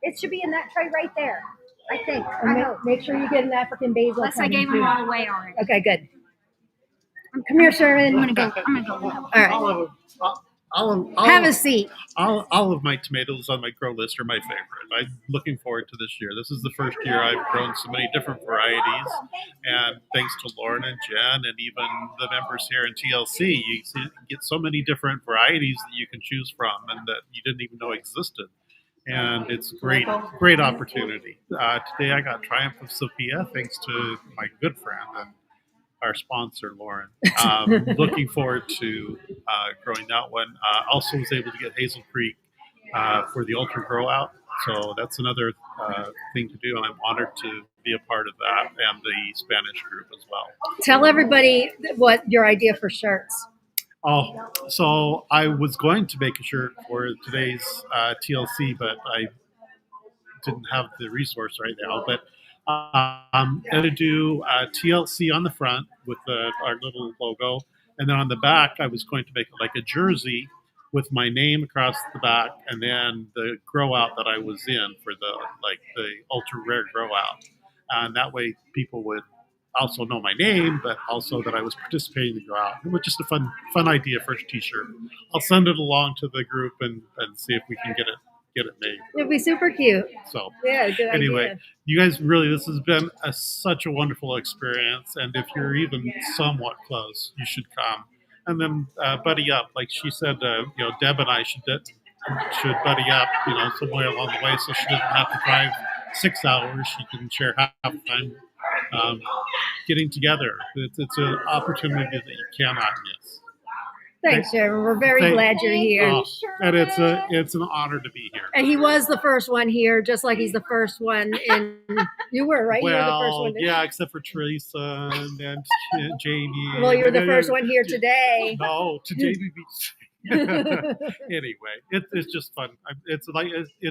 It should be in that tray right there. I think. And I hope. make sure you get an African basil Unless I cutting gave them too. all away already. Okay, good. Come here, Sherman. I'm gonna go look. All right. Have a seat. All of my tomatoes on my grow list are my favorite. I'm looking forward to this year. This is the first year I've grown so many different varieties, and thanks to Lauren and Jen and even the members here in TLC, you get so many different varieties that you can choose from and that you didn't even know existed. And it's great opportunity. Today I got Triumph of Sophia thanks to my good friend and our sponsor, Lauren. Looking forward to growing that one. Also was able to get Hazel Creek for the Ultra Grow Out. So that's another thing to do, and I'm honored to be a part of that and the Spanish group as well. Tell everybody what your idea for shirts. Oh, so I was going to make a shirt for today's TLC, but I didn't have the resource right now. But I'm going to do TLC on the front with our little logo. And then on the back, I was going to make like a jersey with my name across the back and then the grow out that I was in for the ultra rare grow out. And that way people would also know my name, but also that I was participating in the grow out. It was just a fun idea for a t-shirt. I'll send it along to the group and see if we can get it made. It'd be super cute. So Yeah, good anyway, idea. you guys really, this has been such a wonderful experience. And if you're even somewhat close, you should come. And then buddy up, like she said, Deb and I should buddy up, somewhere along the way, so she doesn't have to drive 6 hours. She can share half the time getting together. It's an opportunity that you cannot miss. Thanks, Sherman. We're very glad you're here. Oh, and it's an honor to be here. And he was the first one here, just like he's the first one in. You were, right? You were the first Well, one. yeah, except for Teresa and Jamie. Well, you're the first one here today. No, to Jamie Beach. Anyway, it's just fun. It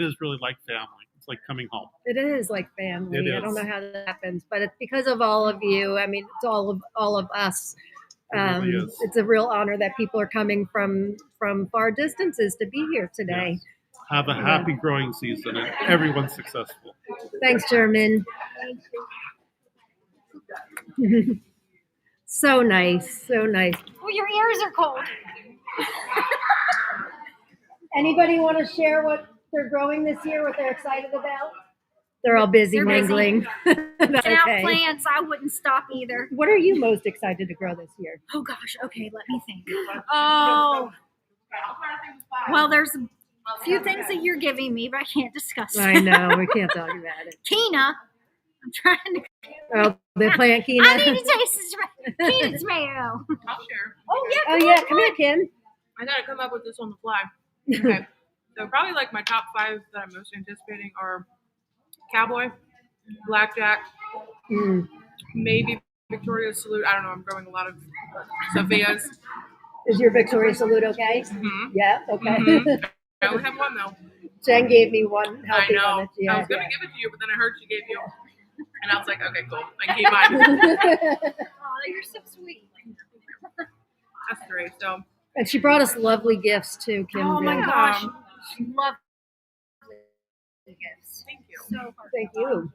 is really like family. It's like coming home. It is like family. It I don't is. know how that happens, but it's because of all of you. I mean, it's all of us. It really is. It's a real honor that people are coming from far distances to be here today. Yes. Have a happy growing season and everyone's successful. Thanks, Sherman. So nice, so nice. Well, your ears are cold. Anybody want to share what they're growing this year, what they're excited about? They're all busy They're busy. mingling. That's Without okay. plants, I wouldn't stop either. What are you most excited to grow this year? Oh gosh. Okay, let me think. Oh. Well, there's a few things that you're giving me, but I can't discuss. I know, we can't talk about it. Kina. I'm trying to. Oh, the plant Kina. I need to taste this Kina tomato. I'll share. Oh yeah. Oh yeah, come here, Kim. I gotta come up with this on the fly. Okay. So probably like my top 5 that I'm most anticipating are Cowboy, Blackjack, maybe Victoria Salute. I don't know. I'm growing a lot of Sophia's. Is your Victoria Salute okay? Mm-hmm. Yeah, okay. Mhm. I only have one though. Jen gave me one I healthy know. one. Yeah, I was gonna give it to you, but then I heard she gave you, and I was like, okay, cool. I can keep mine. Oh, you're so sweet. That's 3. So And she brought us lovely gifts too, Kim. Oh my did. gosh. Love gifts. thank you. So hard. Thank you.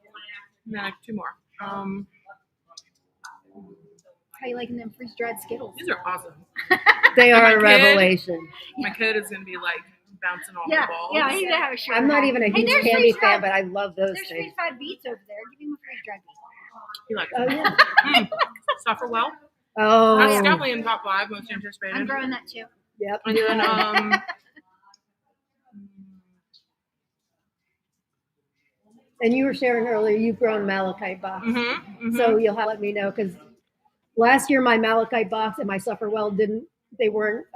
And then I have 2 more. How you liking them freeze dried Skittles? These are awesome. They are my a kid- revelation. My kid is gonna be like bouncing off Yeah, the balls. yeah, I need to have a sugar I'm not high. even a Hey, huge there's candy freeze fan, dried- but I love those There's things. freeze dried beets over there. Give him a freeze dried beet. He likes Oh, it. yeah. Suffer well. Oh, That's definitely in top 5 most I'm anticipated. growing that too. yep. And then And you were sharing earlier, you've grown malachite box. mhm. So you'll have to let me know, because last year my malachite box and my sufferwell they weren't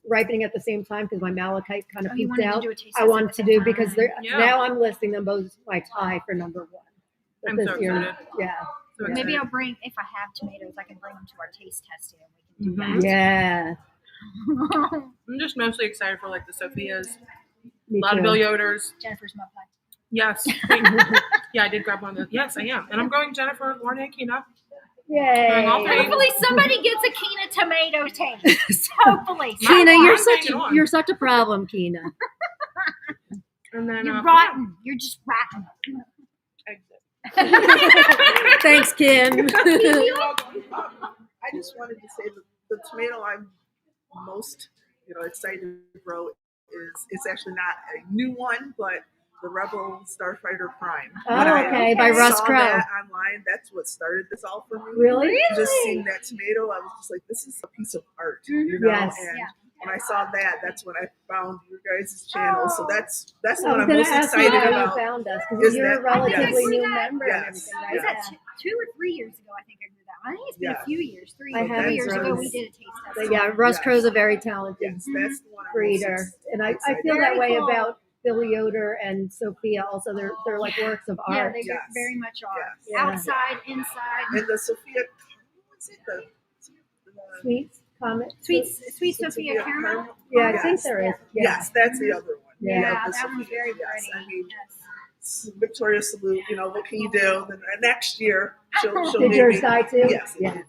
ripening at the same time because my malachite kind of Oh, you peaked wanted to out. do a taste I test wanted at to the do same because time. Yeah. now I'm listing them both my tie for number 1. But I'm this so year, excited. yeah. So Yeah. Maybe excited. I'll bring, if I have tomatoes, I can bring them to our taste testing and we can Mhm. do Yeah. that. I'm just mostly excited for like the Sophias, Me a lot too. of Bill Yoders. Jennifer's mud pie. Yes. Yeah, I did grab one of those. Yes, I am. And I'm going Jennifer, Lorna, and Kina. Yay. All three. Hopefully somebody gets a Kina tomato taste. Hopefully. Keena, I'm you're hanging on. you're such a problem, Keena. And then You're rotten. You're just rotten. exit. Thanks, Kim. I just wanted to say that the tomato I'm most, excited to grow is, it's actually not a new one, but the Rebel Starfighter Prime. Oh, When I okay, by Russ saw Crowe. that online, that's what started this all for me. Really? Just seeing that tomato, I was just like, this is a piece of art, Yes. And Yeah. when I saw that, that's when I found your guys' channel. So that's I what was I'm going most to ask you excited how you about. found us, because Is you're a that- relatively yes. new member and Yes. everything, right? Was Yeah. that 2 or 3 years ago? I think I did that. I think it's been Yeah. a few years. 3 I or 4 haven't years ago, grown we it. did a taste test. But yeah, Russ Yes. Crowe's a very talented Yes, that's the one I'm breeder, most and I excited feel that Very way cool. about Billy Yoder and Sophia. Also, they're like works of Yeah, art. they Yes. very much are. Yes. Yeah. Outside, inside. And the Sophia, what's it? The Sweet comment. Sweet Sophia caramel. Yeah, I Yes. think there is. Yeah. Yes, that's the other one. Yeah. Yeah, the that one's Sophia. very Yes. pretty. I mean, Yes. Victoria Salute, what can you do? Then next year, she'll Did maybe. yours die too? Yes. Yeah.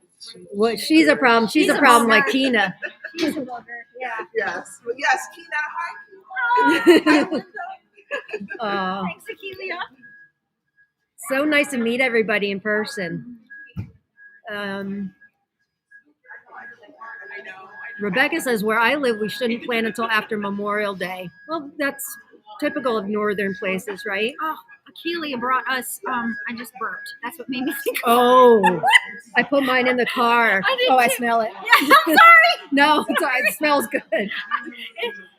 Well, she's a problem. She's She's a a problem bummer. like Keena. She's a booger. Yeah. Yes. But yes, Kina, hi. Hi, Linda. Thanks, Akeelia. So nice to meet everybody in person. Rebecca says, where I live, we shouldn't plant until after Memorial Day. Well, that's typical of northern places, right? Oh, Akeelia brought us. I just burped. That's what made me think. Oh, I put mine in the car. I did Oh, I too. smell it. Yeah, I'm sorry. No, it smells good.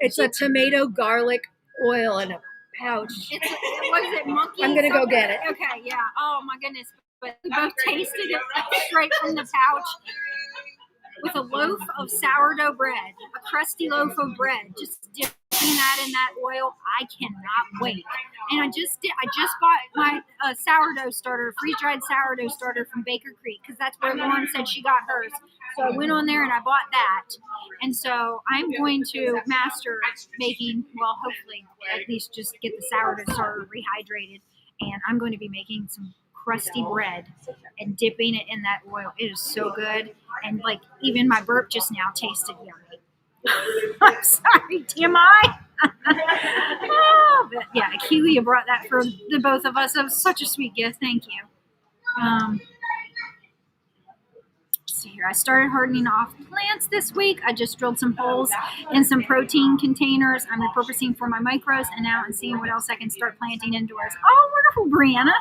It's a tomato garlic oil in a pouch. It's what is it? Monkey. I'm gonna go something? get it. Okay. Yeah. Oh my goodness. But we both tasted it straight from the pouch. With a loaf of sourdough bread, a crusty loaf of bread, just dipping that in that oil. I cannot wait. And I just bought my sourdough starter, freeze-dried sourdough starter from Baker Creek, because that's where Lauren said she got hers. So I went on there and I bought that. And so I'm going to master making, well, hopefully at least just get the sourdough starter rehydrated. And I'm going to be making some crusty bread and dipping it in that oil. It is so good. And like even my burp just now tasted yummy. I'm sorry, TMI. Oh, but yeah, Akeelia brought that for the both of us. It was such a sweet gift. Thank you. Let's see here. I started hardening off plants this week. I just drilled some holes in some protein containers. I'm repurposing for my micros, and now I'm seeing what else I can start planting indoors. Oh, wonderful, Brianna.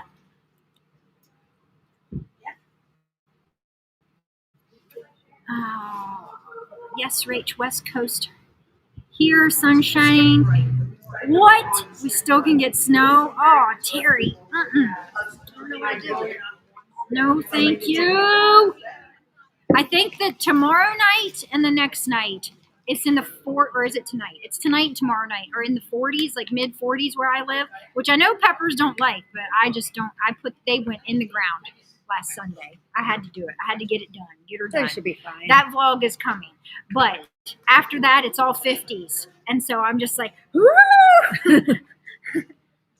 Oh, yes, Rach, West Coast. Here, sun shining. What? We still can get snow? Oh, Terry. No, thank you. I think that tomorrow night and the next night, it's in the or is it tonight? It's tonight and tomorrow night, or in the 40s, like mid 40s where I live, which I know peppers don't like, but I just don't. They went in the ground last Sunday. I had to do it. I had to get it done. Get her done. They should be fine. That vlog is coming. But after that, it's all 50s. And so I'm just like, woo!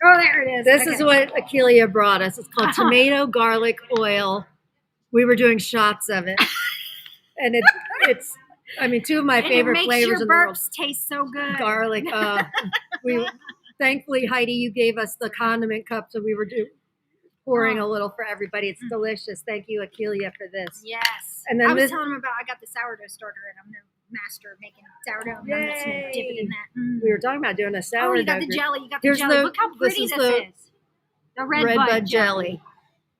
Oh, there it is. This Okay. is what Akeelia brought us. It's called tomato garlic oil. We were doing shots of it. And it's two of my And favorite it makes flavors your in the world. burps taste so good. Garlic. Thankfully, Heidi, you gave us the condiment cup, so we were pouring a little for everybody. It's delicious. Thank you, Akelia, for this. Yes. And then I was this- telling him about I got the sourdough starter and I'm no master of making sourdough. And I'm just gonna dip it in that. We were talking about doing a sourdough. Oh, you got the group. jelly. You got the Here's jelly. the- Look how this pretty is this the is. The red, bud jelly.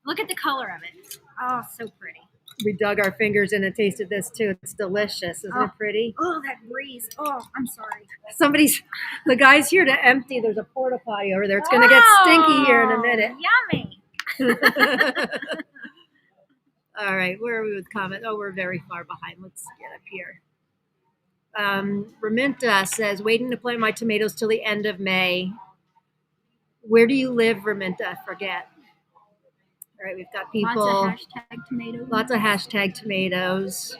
Look at the color of it. Oh, so pretty. We dug our fingers in and tasted this too. It's delicious. Isn't it pretty? Oh, that breeze. Oh, I'm sorry. The guy's here to empty. There's a porta potty over there. It's going to get stinky here in a minute. Yummy. All right, where are we with comment? Oh, we're very far behind. Let's get up here. Raminta says, waiting to plant my tomatoes till the end of May. Where do you live, Raminta? Forget. All right, we've got people. Lots of hashtag tomatoes. Lots of hashtag tomatoes.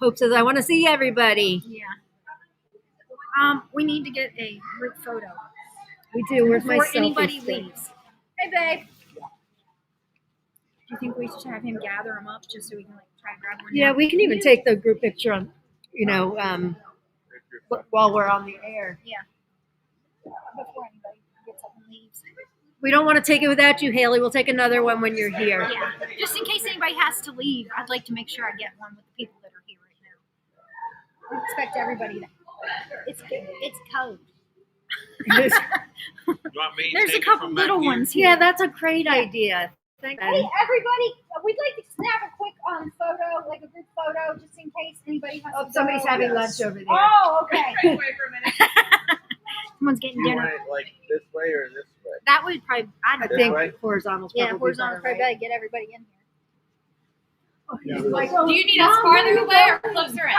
Hope says, I want to see everybody. Yeah. We need to get a group photo We do. Where's my before selfie anybody stick? leaves. Hey, babe. Do you think we should have him gather them up just so we can try to grab one? Yeah, now? we can even take the group picture on, while we're on the air. Yeah. Before anybody gets up and leaves. We don't want to take it without you, Haley. We'll take another one when you're here. Yeah. Just in case anybody has to leave, I'd like to make sure I get one with the people that are here right now. I expect everybody to. It's cold. You want me to There's a take it couple from back little here? ones here. Yeah, that's a great idea. Thank Hey, you. everybody, we'd like to snap a quick photo, like a group photo, just in case anybody has Oh, to somebody's go. having lunch over there. Oh, okay. Wait for a minute. Someone's getting You dinner. want it like this way or this way? That would probably, I I don't This think way? horizontal's Yeah, probably horizontal, better, probably get everybody in here. Do you need us farther away or closer in?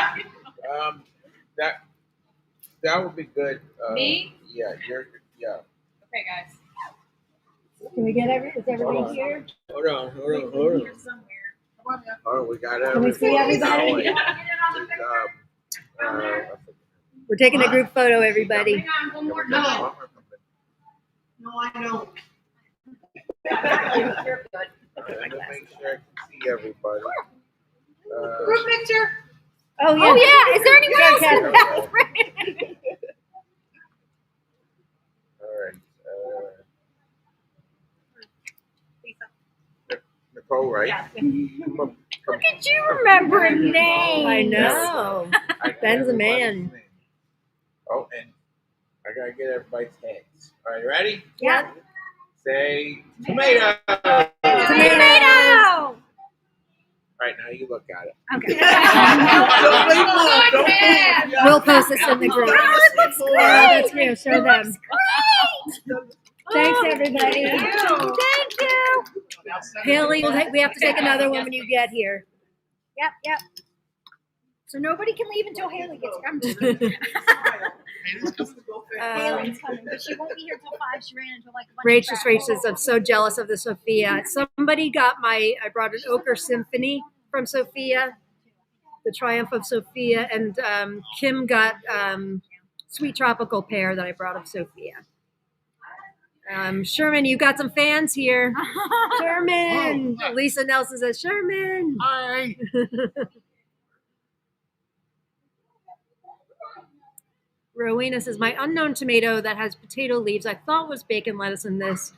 That would be good. Me? Yeah, yeah. Okay, guys. Can we get is Hold everybody on. here? Hold on. Oh, we got Can we see everybody? We're taking a group photo, everybody. Hang on, one more No, time. No, I know. You're good. let me make sure I can see everybody. Group picture. Oh, yeah. Oh, yeah. Is there anyone else in Catherine. the bathroom? All right. Nicole, right? Yeah. Come up. Look at you remembering names. I know. I Ben's a everybody's man. name. Oh, and I gotta get everybody's heads. All right, ready? Yeah. Say tomato. Tomato. All right, now you look at it. Okay. Don't leave. We'll post this in the group. it looks Yeah, great. that's real. Show them. Great. Thanks, everybody. Thank you. Haley, we have to take another one when you get here. Yep. So nobody can leave until Haley gets here. I'm just kidding. Haley's coming, but she won't be here till 5. She ran into a bunch of traffic. Rach says, I'm so jealous of the Sophia. Somebody got I brought an ochre symphony from Sophia, the Triumph of Sophia, and Kim got Sweet Tropical Pear that I brought of Sophia. Sherman, you got some fans here. Sherman. Oh. Lisa Nelson says, Sherman. Hi. Rowena says, my unknown tomato that has potato leaves, I thought was bacon lettuce in this,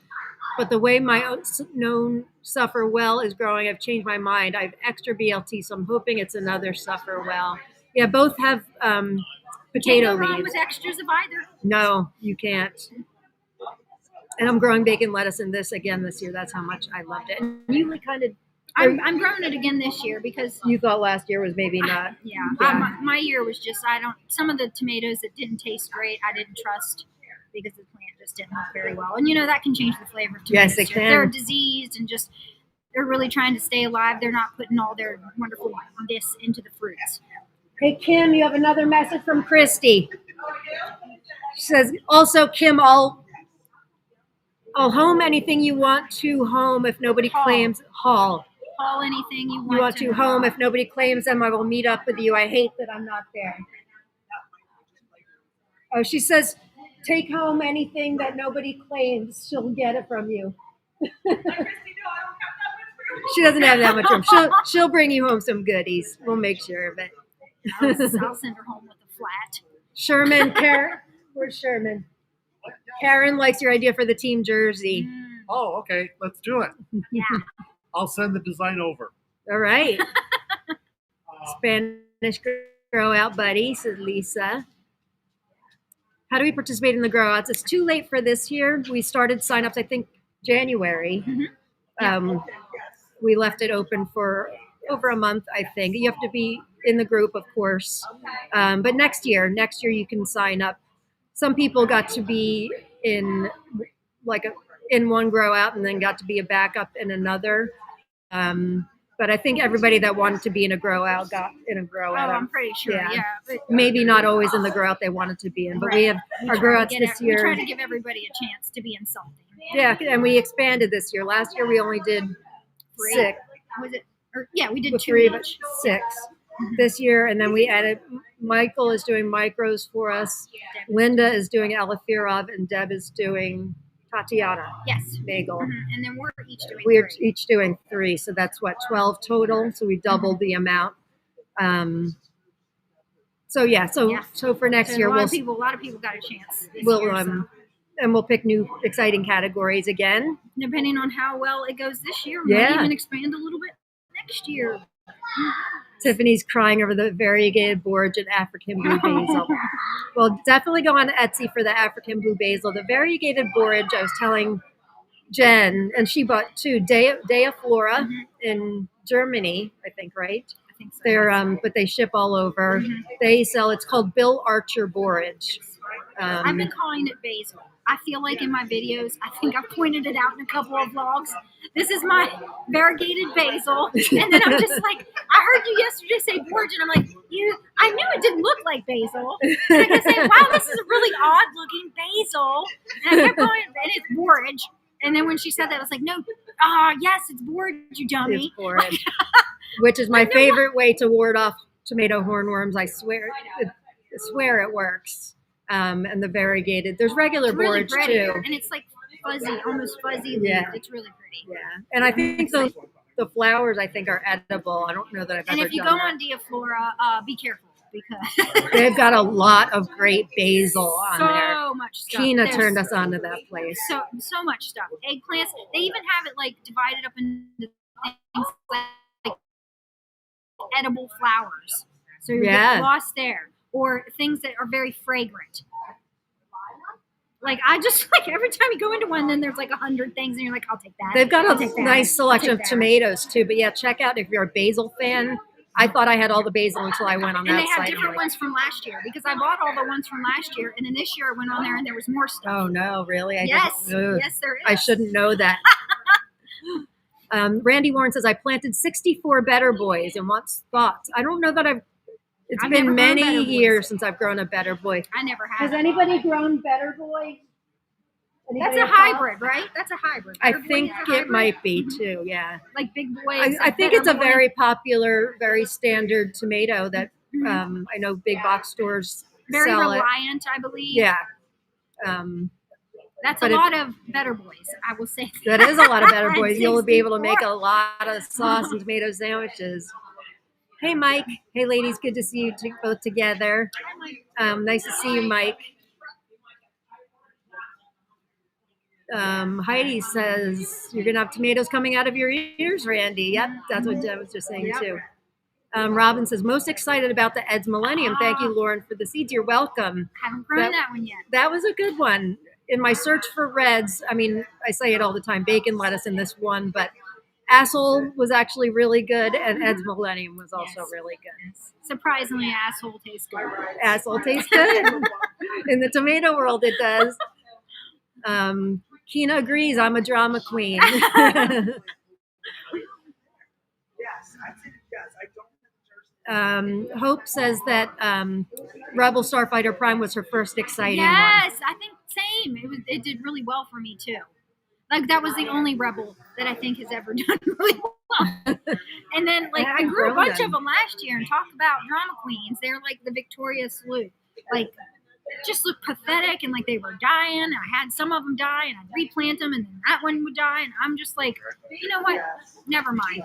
but the way my known suffer well is growing, I've changed my mind. I have extra BLT, so I'm hoping it's another suffer well. Yeah, both have potato Can't go wrong leaves. with extras of either. No, you can't. And I'm growing bacon lettuce in this again this year. That's how much I loved it. And you kind of, I'm growing it again this year because you thought last year was maybe not. Yeah. My year was just some of the tomatoes that didn't taste great I didn't trust because the plant just didn't look very well, and that can change the flavor of tomatoes. Yes, it too. can. They're diseased and just they're really trying to stay alive. They're not putting all their wonderful this into the fruits. Hey, Kim, you have another message from Christy. She says, also, Kim, I'll home anything you want to home if nobody claims haul. Haul anything you want. You want to home if nobody claims them. I will meet up with you. I hate that I'm not there. Oh, she says, take home anything that nobody claims. She'll get it from you. She doesn't have that much room. She'll bring you home some goodies. We'll make sure of it. I'll send her home with a flat. Sherman, Karen, where's Sherman? Karen likes your idea for the team jersey. Oh, okay. Let's do it. Yeah. I'll send the design over. All right. Spanish Grow Out Buddy, says Lisa. How do we participate in the grow outs? It's too late for this year. We started signups, I think, January. We left it open for over a month, I think. You have to be in the group, of course. But next year you can sign up. Some people got to be in in one grow out and then got to be a backup in another. But I think everybody that wanted to be in a grow out got in a grow out. I'm pretty sure. Yeah. Maybe not always in the grow out they wanted to be in, but we have our grow outs this year. We try to give everybody a chance to be in something. Yeah, and we expanded this year. Last year we only did 6. Was it? Or, yeah, we did 2 3, but each. 6 this year, and then we added. Michael is doing micros for us. Linda is doing Alafirov, and Deb is doing Tatiana. Yes. Bagel. And then we're each doing We're 3. each doing 3, so that's 12 total. So we doubled the amount. So for next year a lot of people got a chance. And we'll pick new exciting categories again. Depending on how well it goes this year, we might even expand a little bit next year. Tiffany's crying over the variegated borage and African blue basil. Well, definitely go on Etsy for the African blue basil. The variegated borage, I was telling Jen, and she bought 2, Dea Flora in Germany, I think, right? I think so. They're but they ship all over. They sell. It's called Bill Archer borage. I've been calling it basil. I feel like in my videos, I think I've pointed it out in a couple of vlogs. This is my variegated basil. And then I'm just like, I heard you yesterday say borage, and I'm like, I knew it didn't look like basil. And I kept saying, wow, this is a really odd looking basil. And I kept going, and it's borage. And then when she said that, I was like, no, yes, it's borage, you dummy. It's borage, which is my favorite way to ward off tomato hornworms. I swear it works. And the variegated. There's regular borage too, and it's like fuzzy, almost fuzzy. Yeah, it's really pretty. Yeah, and I think the flowers I think are edible. I don't know that I've ever done that. And if you go on Dea Flora, be careful because they've got a lot of great basil on there. So much stuff. Keena turned us on to that place. So much stuff. Eggplants. They even have it like divided up into things like edible flowers. So you get lost there. Or things that are very fragrant. Like I just like every time you go into one, then there's like 100 things, and you're like, I'll take that. They've got a nice selection of tomatoes too. But yeah, check out if you're a basil fan. I thought I had all the basil until I went on that site. And they have different ones from last year because I bought all the ones from last year, and then this year I went on there and there was more stuff. Oh no, really? Yes, there is. I shouldn't know that. Randy Warren says I planted 64 Better Boys and wants thoughts. I don't know that I've been many years since I've grown a Better Boy. I never have. Has anybody grown Better Boy? That's a hybrid, right? That's a hybrid. I think it might be too, yeah. Like Big Boy. I think it's a very popular, very standard tomato that I know big box stores very sell reliant, I believe. Yeah. That's a lot of Better Boys, I will say. That is a lot of Better Boys. You'll be able to make a lot of sauce and tomato sandwiches. Hey, Mike. Hey, ladies. Good to see you both together. Nice to see you, Mike. Heidi says, you're going to have tomatoes coming out of your ears, Randy. Yep, that's what Jen was just saying, too. Robin says, most excited about the Ed's Millennium. Thank you, Lauren, for the seeds. You're welcome. Haven't grown that one yet. That was a good one. In my search for reds, I mean, I say it all the time, bacon, lettuce in this one, but Asshole was actually really good, and Ed's Millennium was also really good. Surprisingly, Asshole tastes good. Asshole tastes good. In the tomato world, it does. Keena agrees. I'm a drama queen. Yes, I think yes. I don't. Hope says that Rebel Starfighter Prime was her first exciting one. Yes, I think same. It did really well for me too. Like that was the only Rebel that I think has ever done really well. And then like I grew a bunch of them last year and talked about drama queens. They're like the Victoria Salute. Like just looked pathetic and like they were dying. I had some of them die and I'd replant them and then that one would die. And I'm just like, you know what? Never mind.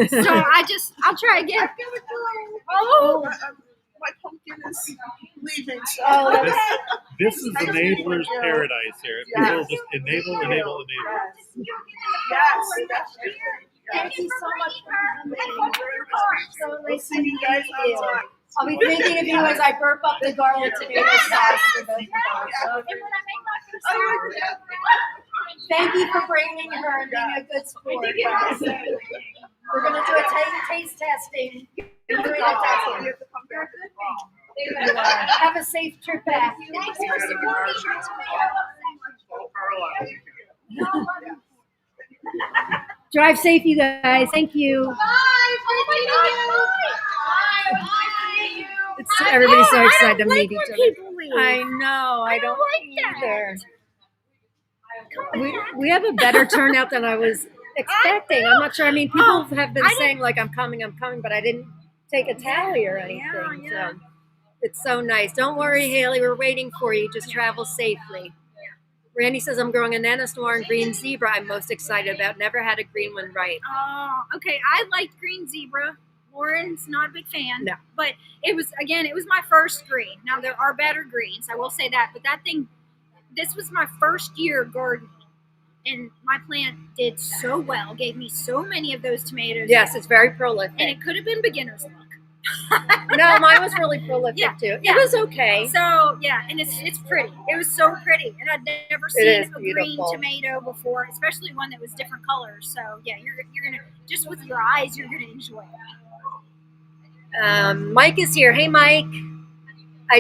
So I'll try again. Oh, my pumpkin is leaving. So This is enabler's paradise here. People just enable. Yes. Yes, definitely. Thank you so much for coming. So We'll nice see you guys meet on you. time. I'll be thinking of you as I burp up the garlic tomato sauce for the. Thank you for bringing her and being a good sport. We're gonna do a taste testing. You're doing a testing. You are. Have a safe trip back. Thanks for supporting Drive safe, you guys. Thank you. Everybody's so excited to meet each other. People leave. I know. I don't like that. either. We have a better turnout than I was expecting. I'm not sure. I mean, people have been saying like I'm coming, but I didn't take a tally or anything. Yeah. So it's so nice. Don't worry, Haley. We're waiting for you. Just travel safely. Randy says I'm growing a Nanis Noir and green zebra. I'm most excited about. Never had a green one right. Oh, okay. I liked green zebra. Lauren's not a big fan. No. But it was my first green. Now there are better greens, I will say that. But this was my first year gardening. And my plant did so well, gave me so many of those tomatoes. Yes, it's very prolific. And it could have been beginner's luck. No, mine was really prolific too. Yeah. It was okay. So yeah, and it's pretty. It was so pretty, and I'd never seen is a beautiful. green tomato before, especially one that was different colors. So yeah, you're gonna just with your eyes, you're gonna enjoy it. Mike is here. Hey, Mike. I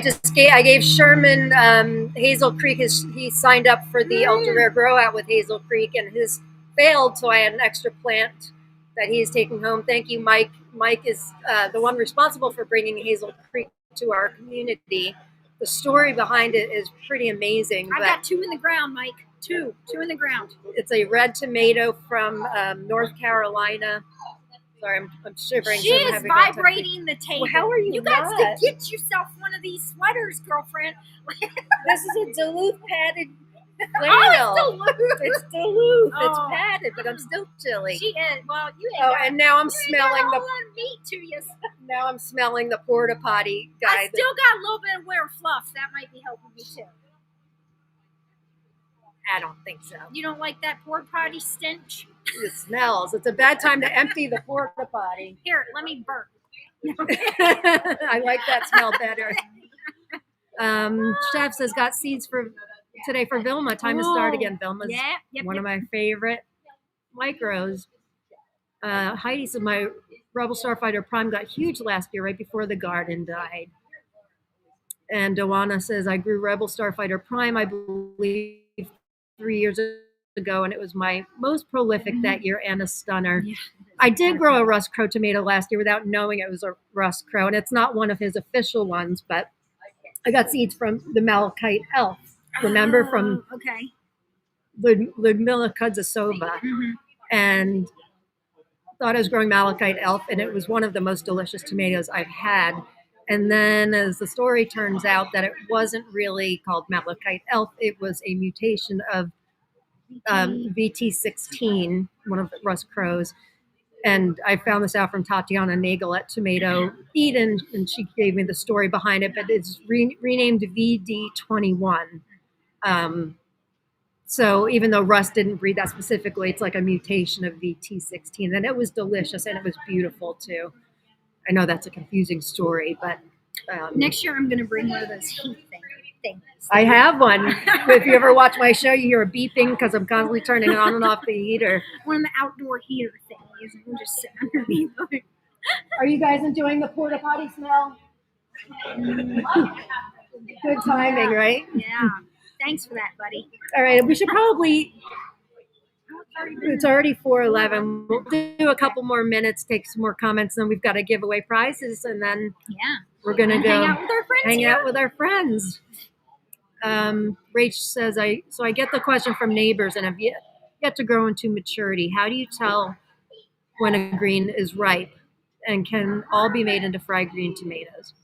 gave Sherman Hazel Creek. He signed up for the ultra rare grow out with Hazel Creek, and his failed. So I had an extra plant that he's taking home. Thank you, Mike. Mike is the one responsible for bringing Hazel Creek to our community. The story behind it is pretty amazing. I've got 2 in the ground, Mike. Two in the ground. It's a red tomato from North Carolina. Sorry, I'm shivering. She is vibrating the table. Well, how are you? You got to get yourself one of these sweaters, girlfriend. This is a Duluth padded flannel. Oh, it's Duluth. Oh. It's padded, but I'm still chilly. She is. Well, you ain't Oh, got, and now I'm you smelling ain't got a the. whole lot of meat to you. Now I'm smelling the porta potty guy. I still got a little bit of wear fluff. That might be helping me too. I don't think so. You don't like that porta potty stench? It smells. It's a bad time to empty the porta potty. Here, let me burp. I like that smell better. Chef says got seeds for today for Vilma. Time to start again. Vilma's one of my favorite micros. Heidi said my Rebel Starfighter Prime got huge last year right before the garden died. And Dewana says I grew Rebel Starfighter Prime, I believe, 3 years ago, and it was my most prolific that year and a stunner. Yeah. I did grow a Russ Crowe tomato last year without knowing it was a Russ Crowe, and it's not one of his official ones, but I got seeds from the Malachite Elf. Remember from Ludmila Kudzasova, and thought I was growing Malachite Elf, and it was one of the most delicious tomatoes I've had. And then as the story turns out that it wasn't really called Malachite Elf, it was a mutation of VT16, one of Russ Crowe's. And I found this out from Tatiana Nagel at Tomato Eden, and she gave me the story behind it, but it's renamed VD21. So even though Russ didn't breed that specifically, it's like a mutation of VT16. And it was delicious, and it was beautiful, too. I know that's a confusing story, but... next year I'm going to bring one of those heat things. I have one. If you ever watch my show, you hear a beeping because I'm constantly turning on and off the heater. One of the outdoor heater things. I'm just sitting underneath it. Are you guys enjoying the porta potty smell? Good timing, right? Yeah. Thanks for that, buddy. All right, we should probably... It's already 4:11. We'll do a couple more minutes, take some more comments, and then we've got to give away prizes, and then we're going to go hang out with our friends. Rach says, I get the question from neighbors, and have yet to grow into maturity. How do you tell when a green is ripe, and can all be made into fried green tomatoes?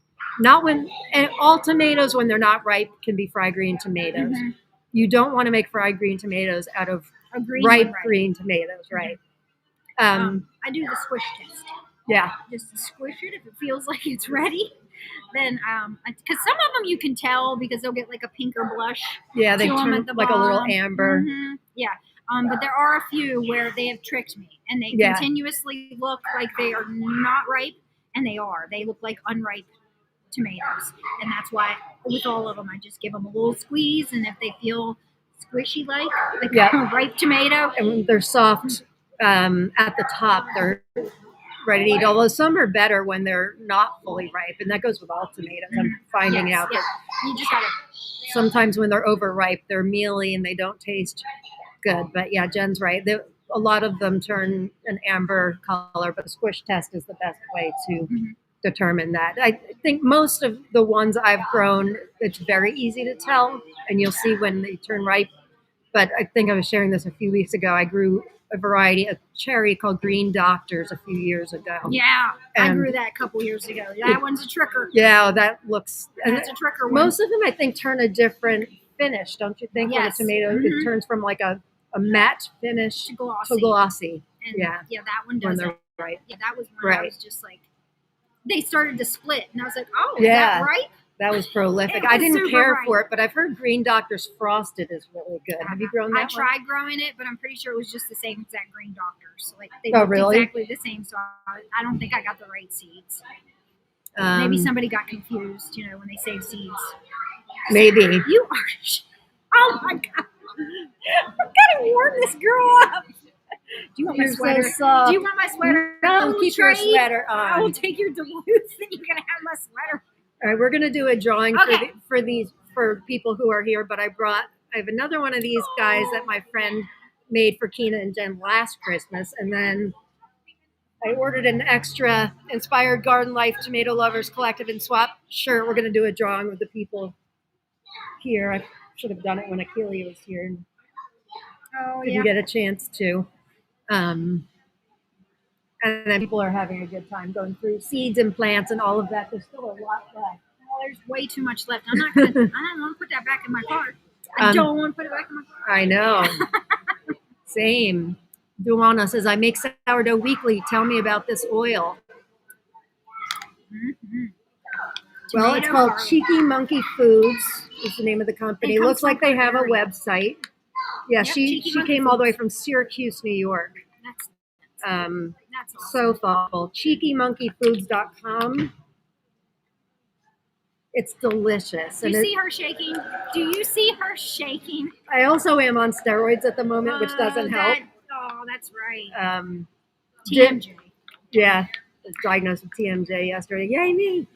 Not when, and all tomatoes when they're not ripe can be fried green tomatoes. Mm-hmm. You don't want to make fried green tomatoes out of ripe green tomatoes, right? I do the squish test. Yeah. Just squish it if it feels like it's ready. then because some of them you can tell because they'll get like a pink or blush. Yeah, they to 'em turn at the like a little bottom. amber. Yeah. But there are a few where they have tricked me and they Yeah. continuously look like they are not ripe, and they are. They look like unripe tomatoes, and that's why with all of them I just give them a little squeeze, and if they feel squishy like Yeah. a ripe tomato, And when they're soft at the top, they're ready to eat. Although some are better when they're not fully ripe, and that goes with all tomatoes. I'm finding out that you just gotta. sometimes when they're overripe, they're mealy and they don't taste good. But yeah, Jen's right. A lot of them turn an amber color, but the squish test is the best way to determine that. I think most of the ones I've grown, it's very easy to tell, and you'll see when they turn ripe. But I think I was sharing this a few weeks ago. I grew a variety of cherry called Green Doctors a few years ago. Yeah, I And grew that a couple years ago. That one's a tricker. Yeah, that looks. That's a tricker one. Most of them, I think, turn a different finish, don't you think? Yes. When a tomato, it turns from like a matte finish To glossy. to glossy. And Yeah. that one When does they're it. right. Yeah, that was when I Right. was just like, they started to split, and I was like, oh, Yeah. is that right? That was prolific. It I was didn't super care ripe. for it, but I've heard Green Doctor's Frosted is really good. Have you grown that I one? tried growing it, but I'm pretty sure it was just the same exact Green Doctors. Like they Oh, looked really? exactly the same. So I don't think I got the right seeds. Maybe Um, somebody got confused, when they say seeds. Maybe. You are. Oh my god! I gotta warm this girl up. Do you want my You're so sweater? soft. Do you want my sweater? No, Oh, keep your trade? sweater I will on. take your Duluth, and you can have my sweater. All right, we're gonna do a drawing Okay. for people who are here. But I have another one of these guys that my friend made for Keena and Jen last Christmas, and then I ordered an extra Inspired Garden Life Tomato Lovers Collective and Swap shirt. We're gonna do a drawing with the people here. I should have done it when Akeelia was here and Oh didn't get a chance to. And then people are having a good time going through seeds and plants and all of that. There's still a lot left. Oh, there's way too much left. I'm not gonna. I don't want to put that back in my cart. I don't want to put it back in my cart. I know. Same. Duana says, I make sourdough weekly. Tell me about this oil. Well, it's Tomato called garlic. Cheeky Monkey Foods is the name of the company. It comes Looks like from they have a Carlisle. website. Yeah, Yep, she Cheeky Monkey came all the way Foods. from Syracuse, New York. That's That's awesome. so thoughtful. CheekyMonkeyFoods.com. It's delicious. Do And you see her shaking? Do you see her shaking? I also am on steroids at the moment, which doesn't help. That's right. TMJ. Yeah, I was diagnosed with TMJ yesterday. Yay me!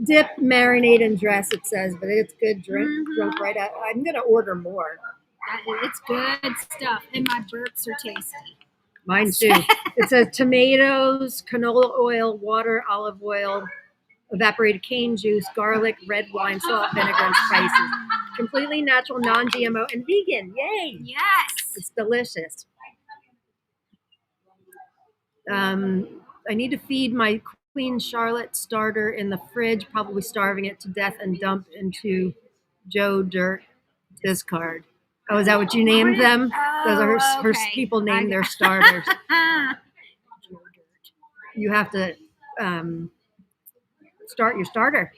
Dip, marinate, and dress. It says, but it's good. Drink right out. I'm gonna order more. It's good stuff, and my burps are tasty. Mine too. It says tomatoes, canola oil, water, olive oil, evaporated cane juice, garlic, red wine, salt, vinegar, and spices. Completely natural, non-GMO, and vegan. Yay! Yes. It's delicious. I need to feed my Queen Charlotte starter in the fridge, probably starving it to death, and dump into Joe Dirt discard. Oh, is that what you named them? Those are her okay. people named their starters. Joe Dirt. You have to start your starter.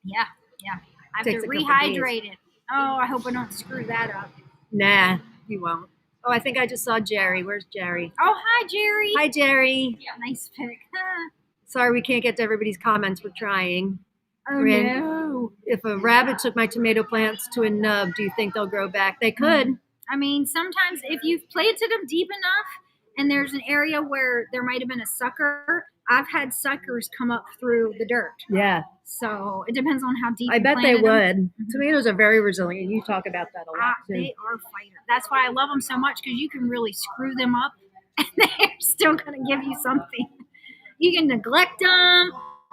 Yeah. I have Takes to a couple rehydrate it. Oh, I hope I don't screw that up. Nah, you won't. Oh, I think I just saw Jerry. Where's Jerry? Oh, hi, Jerry. Hi, Jerry. Nice pick. Sorry we can't get to everybody's comments. We're trying. Oh, Ran- no. If a rabbit took my tomato plants to a nub, do you think they'll grow back? They could. I mean, sometimes if you've planted them deep enough and there's an area where there might have been a sucker, I've had suckers come up through the dirt. Yeah. So it depends on how deep I you bet they planted them. would. Tomatoes are very resilient. You talk about that a lot too. They are fighters. That's why I love them so much, because you can really screw them up and they're still going to give you something. You can neglect them.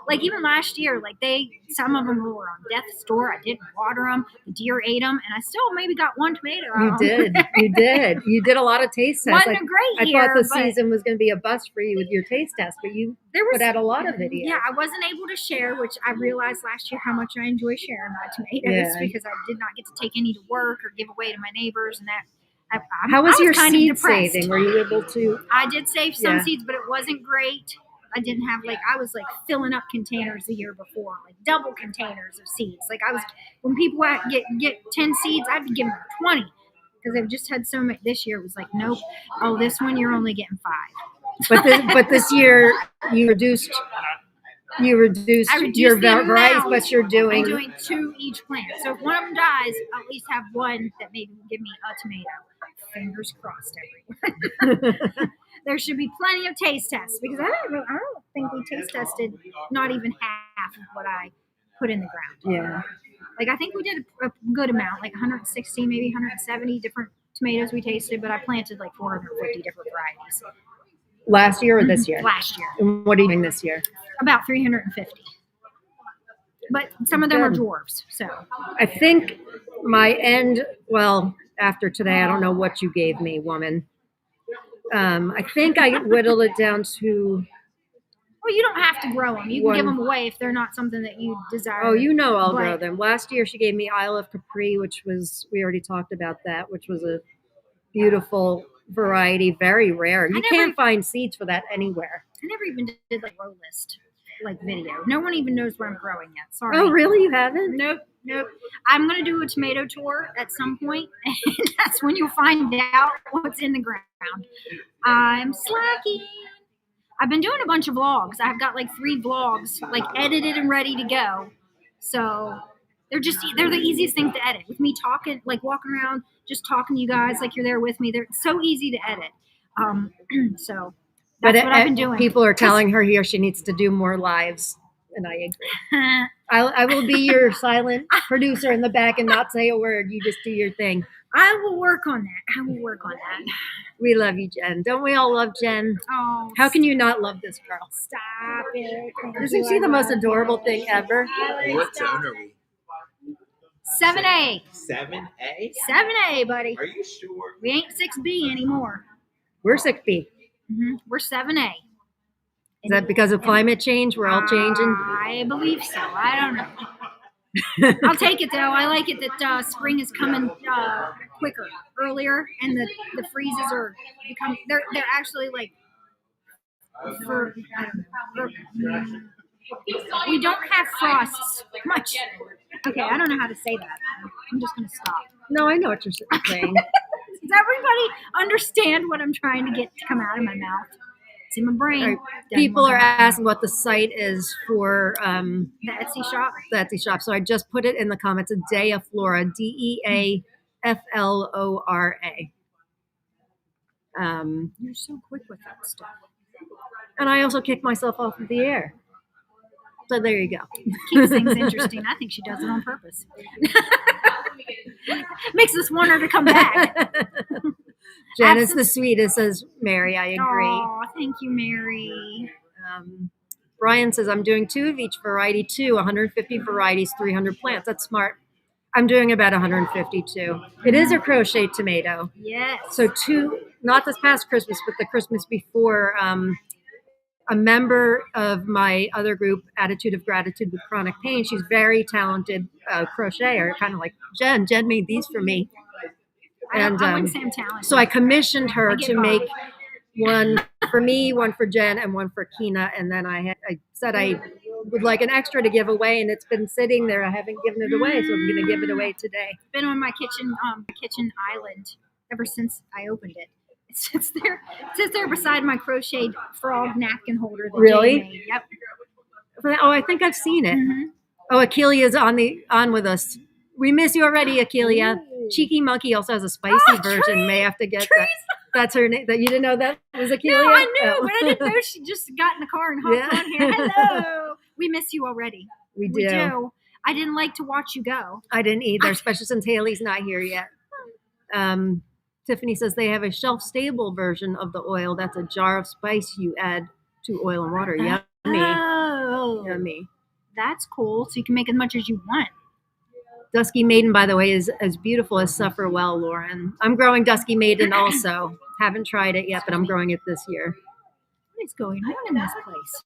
Like even last year, some of them were on death's door. I didn't water them. The deer ate them, and I still maybe got one tomato out You of 'em. did. You did. You did a lot of taste tests. Wasn't a great I year, thought the but season was going to be a bust for you with your taste test, but you put out a lot of videos. Yeah, I wasn't able to share, which I realized last year how much I enjoy sharing my tomatoes, Yeah. because I did not get to take any to work or give away to my neighbors, and that. How was your kind of seed depressed. saving? Were you able to? I did save some Yeah. seeds, but it wasn't great. I didn't have I was filling up containers the year before, double containers of seeds. When people get 10 seeds, I'd give them 20 because they've just had so much. This year it was nope. Oh, this one you're only getting 5. But this year you reduced I reduced your the varieties, amount. but you're doing. I'm doing 2 each plant. So if one of them dies, I'll at least have one that maybe will give me a tomato. Fingers crossed, everyone. There should be plenty of taste tests because I don't think we taste tested not even half of what I put in the ground. Yeah. I think we did a good amount, 160, maybe 170 different tomatoes we tasted, but I planted 450 different varieties. Last year or this year? Last year. And what are you doing this year? About 350. But some of them are Good. dwarfs, so. I think my end, after today, I don't know what you gave me, woman. I think I whittled it down to. Well, you don't have to grow them. You can give them away if they're not something that you desire. Oh, I'll grow them. Last year she gave me Isle of Capri, we already talked about that, which was a beautiful variety, very rare. You can't find seeds for that anywhere. I never even did grow list video. No one even knows what I'm growing yet. Sorry. Oh, really? You haven't? Nope. I'm gonna do a tomato tour at some point, and that's when you'll find out what's in the ground. I'm slacking. I've been doing a bunch of vlogs. I've got 3 vlogs edited and ready to go. So they're the easiest things to edit. With me talking, walking around, just talking to you guys you're there with me. They're so easy to edit. So that's what I've been doing. People are telling her here she needs to do more lives, and I agree. I will be your silent producer in the back and not say a word. You just do your thing. I will work on that. We love you, Jen. Don't we all love Jen? Oh, how can you not love this girl? Stop it. Isn't she the most adorable thing ever? What tone are we? 7A. 7A? 7A, buddy. Are you sure? We ain't 6B anymore. We're 6B. We're 7A. Is that because of climate change? We're all changing? I believe so. I don't know. I'll take it though. I like it that spring is coming quicker, earlier, and the freezes are becoming. They're actually we don't have frosts much. Okay, I don't know how to say that. I'm just gonna stop. No, I know what you're saying. Does everybody understand what I'm trying to get to come out of my mouth? It's in my brain. Right. People are asking what the site is for the Etsy shop. The Etsy shop. So I just put it in the comments. A Day of Flora, DEAFLORA. You're so quick with that stuff. And I also kicked myself off of the air. So there you go. Keeps things interesting. I think she does it on purpose. Makes us want her to come back. Jen is the sweetest, says Mary. I agree. Oh, thank you, Mary. Brian says, I'm doing 2 of each variety, 150 varieties, 300 plants. That's smart. I'm doing about 150 too. It is a crochet tomato. Yes. So 2, not this past Christmas, but the Christmas before, a member of my other group, Attitude of Gratitude with Chronic Pain, she's very talented crocheter, kind of like Jen. Jen made these for me. I wouldn't say I'm talented. So I commissioned her to make one for me, one for Jen, and one for Kina. And then I said I would like an extra to give away, and it's been sitting there. I haven't given it away, so I'm going to give it away today. It's been on my kitchen island ever since I opened it. It sits there beside my crocheted frog napkin holder. That Really? Jay made. Yep. Oh, I think I've seen it. Mm-hmm. Oh, Achillea's on with us. We miss you already, Achillea. Ooh. Cheeky Monkey also has a spicy version. Trees! May have to get that. That's her name. That you didn't know that was Achillea? No, I knew, Oh. but I didn't know she just got in the car and hopped on here. Hello. We miss you already. We We do. do. I didn't like to watch you go. I didn't either, especially since Haley's not here yet. Tiffany says they have a shelf-stable version of the oil. That's a jar of spice you add to oil and water. Yummy. Oh, Yummy. that's cool. So you can make as much as you want. Dusky Maiden, by the way, is as beautiful as Suffer Well, Lauren. I'm growing Dusky Maiden also. Haven't tried it yet, but I'm growing it this year. What is going on in this place?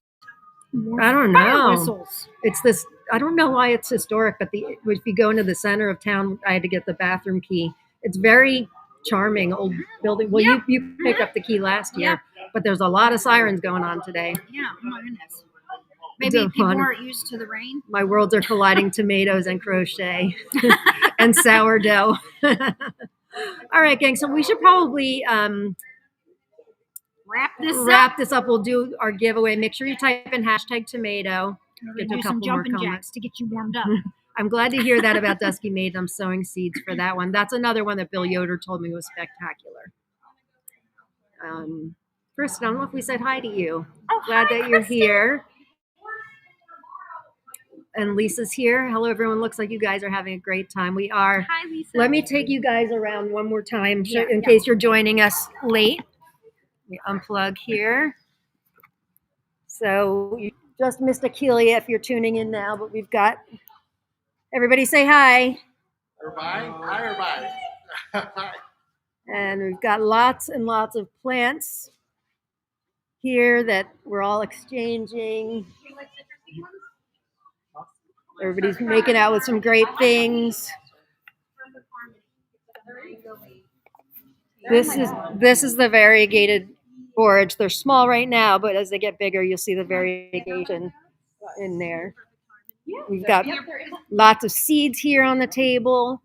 More I don't fire know. whistles. It's this, I don't know why it's historic, but if you go into the center of town, I had to get the bathroom key. It's very charming old building. Well, you picked up the key last year, but there's a lot of sirens going on today. Yeah, oh my goodness. Maybe people aren't used to the rain. My worlds are colliding: tomatoes and crochet and sourdough. All right, gang. So we should probably wrap this up. We'll do our giveaway. Make sure you type in hashtag tomato. Get to a couple more comments to get you warmed up. I'm glad to hear that about Dusky Maiden. I'm sowing seeds for that one. That's another one that Bill Yoder told me was spectacular. Kristen, I don't know if we said hi to you. Oh, glad hi, that you're Kristen. here. And Lisa's here. Hello, everyone. Looks like you guys are having a great time. We are. Hi, Lisa. Let me take you guys around one more time Yeah, in case you're joining us late. We unplug here. So you just missed Akeelia if you're tuning in now, but we've got everybody say hi. Everybody? Hi, everybody. Hi. And we've got lots and lots of plants here that we're all exchanging. Everybody's making out with some great things. This is the variegated borage. They're small right now, but as they get bigger, you'll see the variegation in there. We've got lots of seeds here on the table.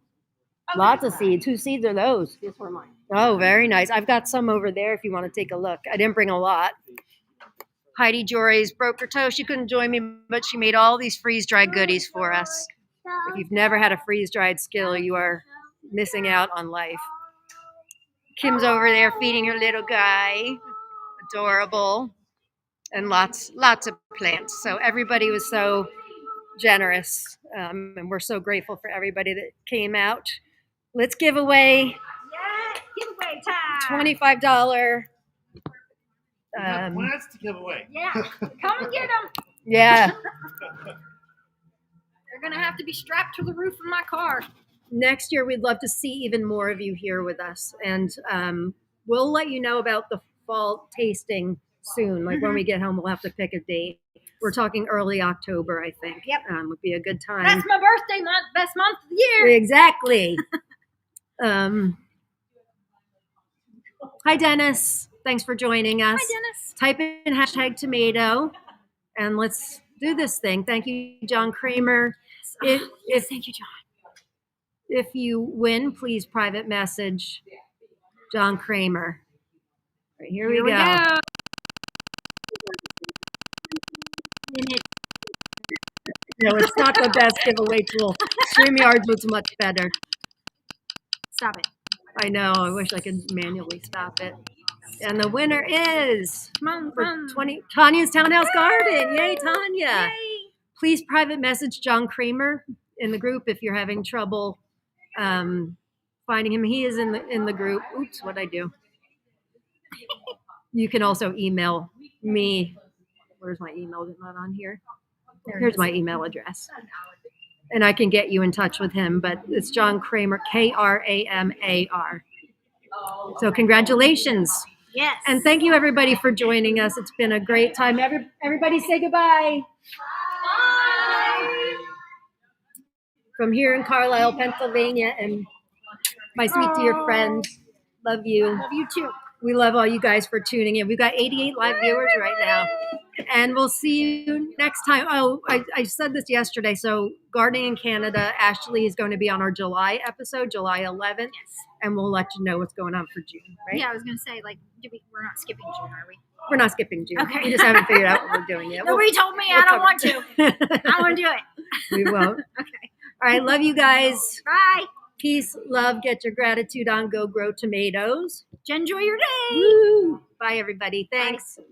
Lots of seeds. Whose seeds are those? These were mine. Oh, very nice. I've got some over there if you want to take a look. I didn't bring a lot. Heidi Jory's broke her toe. She couldn't join me, but she made all these freeze-dried goodies for us. If you've never had a freeze-dried Skittle, you are missing out on life. Kim's over there feeding her little guy. Adorable. And lots of plants. So everybody was so generous. And we're so grateful for everybody that came out. Let's give away Giveaway time. $25. Plants to give away. Yeah, come and get them. Yeah. They're gonna have to be strapped to the roof of my car. Next year, we'd love to see even more of you here with us. And we'll let you know about the fall tasting soon. Like when we get home, we'll have to pick a date. We're talking early October, I think. Yep. Would be a good time. That's my birthday month, best month of the year. Exactly. Hi, Dennis. Thanks for joining us. Hi, Dennis. Type in hashtag tomato and let's do this thing. Thank you, John Kramer. Thank you, John. If you win, please private message John Kramer. Right, here we go. No, it's not the best giveaway tool. StreamYard was much better. Stop it. I know. I wish I could manually stop it. And the winner is for 20 Tanya's Townhouse Garden. Yay, Tanya. Yay. Please private message John Kramer in the group if you're having trouble finding him. He is in the group. Oops, what'd I do? You can also email me. Where's my email? Is it not on here? Here's my email address. And I can get you in touch with him, but it's John Kramer, Kramar. So congratulations. Yes. And thank you, everybody, for joining us. It's been a great time. Everybody say goodbye. Bye. From here in Carlisle, Pennsylvania, and my sweet dear friend, love you. Love you too. We love all you guys for tuning in. We've got 88 live viewers right now. And we'll see you next time. Oh, I said this yesterday. So Gardening in Canada, Ashley is going to be on our July episode, July 11th. Yes. And we'll let you know what's going on for June, right? Yeah, I was going to say, like, we're not skipping June, are we? We're not skipping June. Okay. We just haven't figured out what we're doing yet. Nobody told me. I don't want to. I want to do it. We won't. Okay. All right. Love you guys. Bye. Peace, love, get your gratitude on. Go grow tomatoes. Enjoy your day. Woo. Bye, everybody. Thanks. Bye.